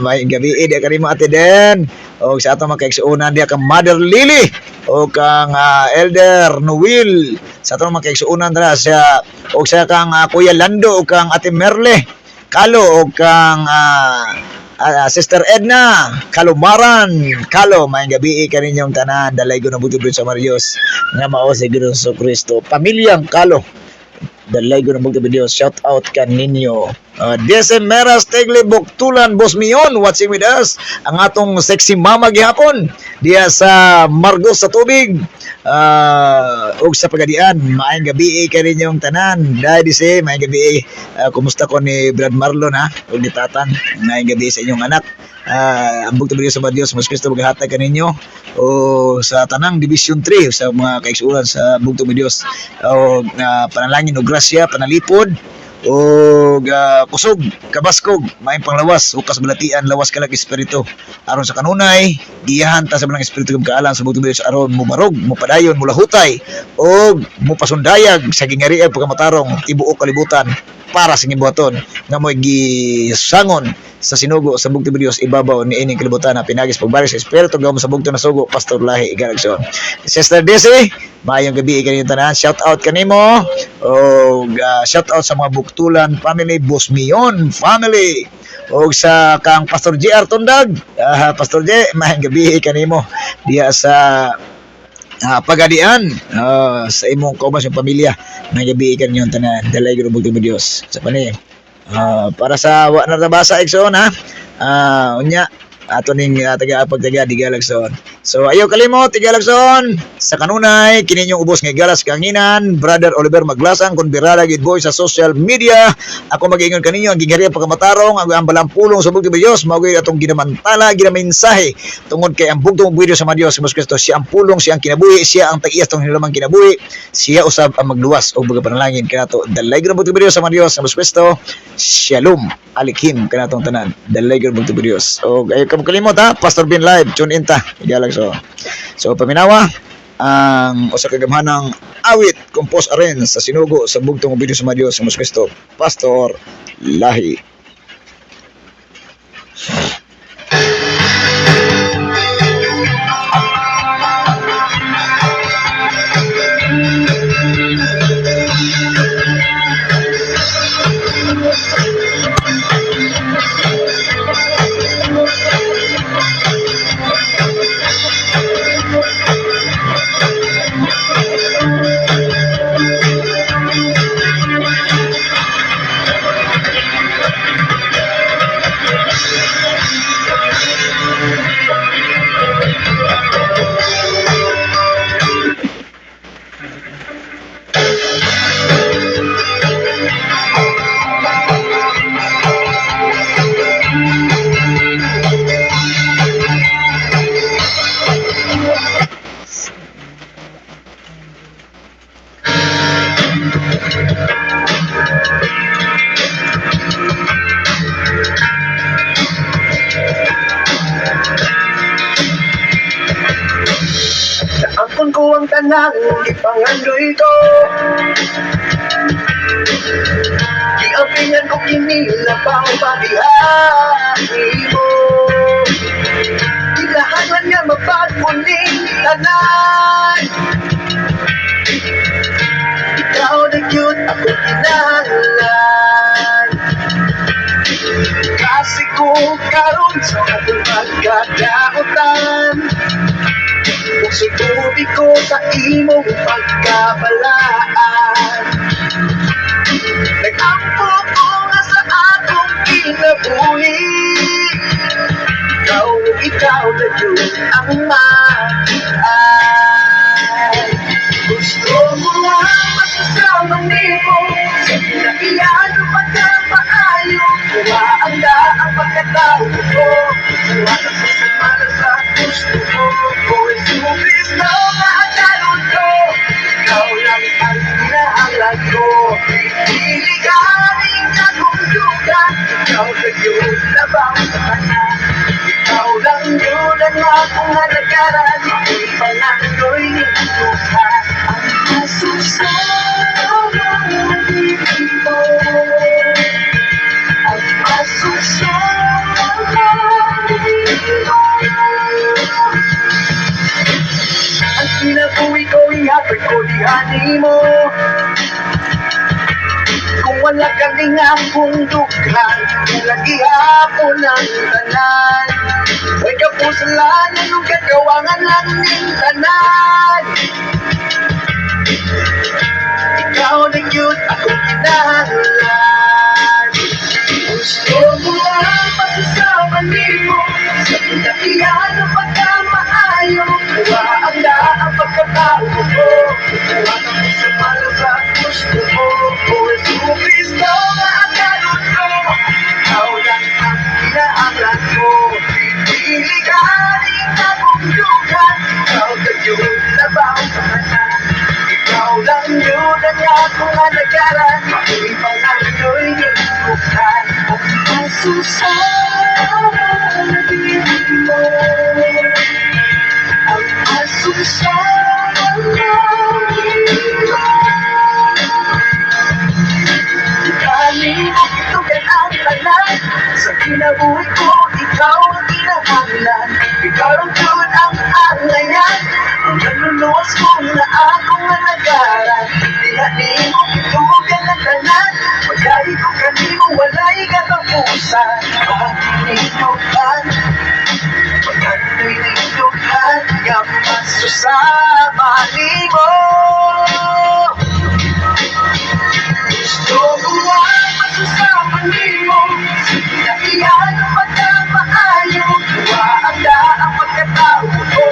May gabi diya kanimo Ate Den. O sa ato mga kaigsuunan diya kang Mother Lily o kang Elder Noel. Sa ato mga kaigsuunan dira siya o sa kang Kuya Lando o kang Ate Merle Calo o kang Sister Edna Kalumaran Kalo. Mayang gabi kaninyong tanan, dalay ko na buti sa Marios nga mao sa Hesus Kristo. Pamilyang Kalo, dalay ko na buti Diyos. Shout out kaninyo. DSM Meras Tegli Buktulan Bosmion watching with us. Ang atong sexy mama gihapon diya sa Margos sa tubig. Og sa Pagadian, maayong gabi kaninyong tanan. Dahil say maayong gabi. Kumusta ko ni Brad Marlon ha? O ni Tatan. Maayong gabi sa inyong anak. Ang bugtong sa mga Diyos mas Kristo maghatag kaninyo o sa tanang Division 3 sa mga kaigsuuran sa bugtong Diyos o panalangin o grasya, panalipod o kusog, kabaskog, maayong panglawas o kasbalatian, lawas kalag espiritu aron sa kanunay, giyahan ta sa mga espiritu kang kaalang sa bugtong Diyos aron mubarog, mupadayon, mulahutay o mupasundayag sa gingarian pagkamatarong tibuok kalibutan para sa gibuhaton nga mo'y gisangon sa sinugo sa bugtong Diyos ibabaw ni ining kalibutan na pinagis pagbalik sa espiritu gawon sa bugtong na sugo. Pastor Lahi Igaragson. Sister Desi, maayong gabi kaniyong tanan. Shout out kanimo o shout out sa mga Buktulan family, Bosmion family o sa kang Pastor JR Tundag. Pastor J, maayong gabi kanimo diya sa Pagadian sa imong kauban sa pamilya. Maayong gabi kaniyong tanan. Dalay gyud bugtong Diyos sa pani. Para sa wa na nabasa igsoon ha. Unya ato ning taga-apagtaga di Galagson. So ayaw kalimot igalagson sa kanunay kini yung ubos nga galas kanginan Brother Oliver Maglasang kun birada gid boy sa social media. Ako mag-ingon kaninyo ang gingariya pagkamatarong ang balang pulong sa bugtong Dios mao gyud atong ginamantala ginamensahe tungod kay ang bugtong video sa Dios sa Kristo siya ang pulong siya ang kinabuhi siya ang tag-iyas tong hinumang kinabuhi siya usab ang magluwas og panalangin kanato dalay gyud bugtong video sa Dios sa Kristo. Shalom alikim kanatong tanan dalay gyud bugtong Dios. O ayaw ka kalimot ha Pastor Bin Live tune in ta igalag so paminawa ang usa ka gamhanang awit compose aren sa sinugo sa bugtong video sa Dios sa Kristo Pastor Lahi. Ampun ko ang tanang ipangandoy ko. Giapingan ko kinilapang pabihani mo. Ilahanan nga mapagpuning tanan. Ikaw na cute, ako kinahanglan. Kasi kung karon sa atong pagkakautan sutubig ko sa imong pagkabalaan. Nag-ampo ko nga sa akong kinabuhi. Ikaw na yun ang makiay. Gusto ko lang masasama mo sa pinakiyan ng pagkapaayo. Kumaanda ang pagkatao ko. Kuha ka sa semana sa gusto ko. Kristo na atalon ko. Ikaw lang ang hinahangad ko. Iligaling ka kong dugan. Ikaw na yun labang sa kanan. Ikaw lang yun ang akong halagaran. Ipangandoy ng luhan. Ang masusawa ng ibig mo. Ang masusawa ng ibig mo. Ang kinabuhi ko ihatid ko dihani mo. Kung wala kang akong dughan, lagi hapon ang tanan. May kapusalanan ng kagawangan lang ng tanan. Ikaw na cute, ako kinahanglan. Gusto mo ang pasasama mo sa pinakiyan ng pagkamaayo. Kumaanda ang pagkatao ko. Kuha ka mo sa pala sa gusto mo. O Jesu Cristo na akalon ko. Ikaw lang ang hinahanglan ko. Iligaling na kong lugan. Ikaw na yun labaw sa kanan. Ikaw lang yun ang akong halagaran. Ipangandoy ng lukan. Ang masusawa na bibig mo. Ang masusawa na bibig mo. Kalimot ito ang tanan. Sa kinabuhi ko, ikaw ang kinahanglan. Ikaw ang yun ang angayan. Ang naluluwas ko na akong halagaran. Dihanin mo ito ang tanan. Pagkari ko kanimo, wala'y katapusan. Pagkininukan, pagkininukan, yung masusama mo. Gusto ko ang masusama mo. Sa pinakiyan ng pagkamaayo. Kumaanda ang pagkatao ko.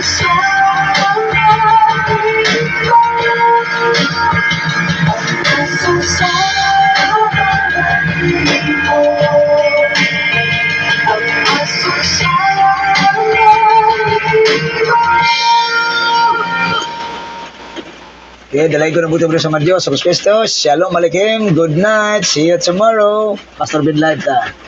sa ko. Ang aso sa ko. Ang aso sa ko. Okay, dalay ko na buto sa Diyos. Sa Kristo. Shalom Aleichem. Good night. See you tomorrow. Pastor Ben Live ta.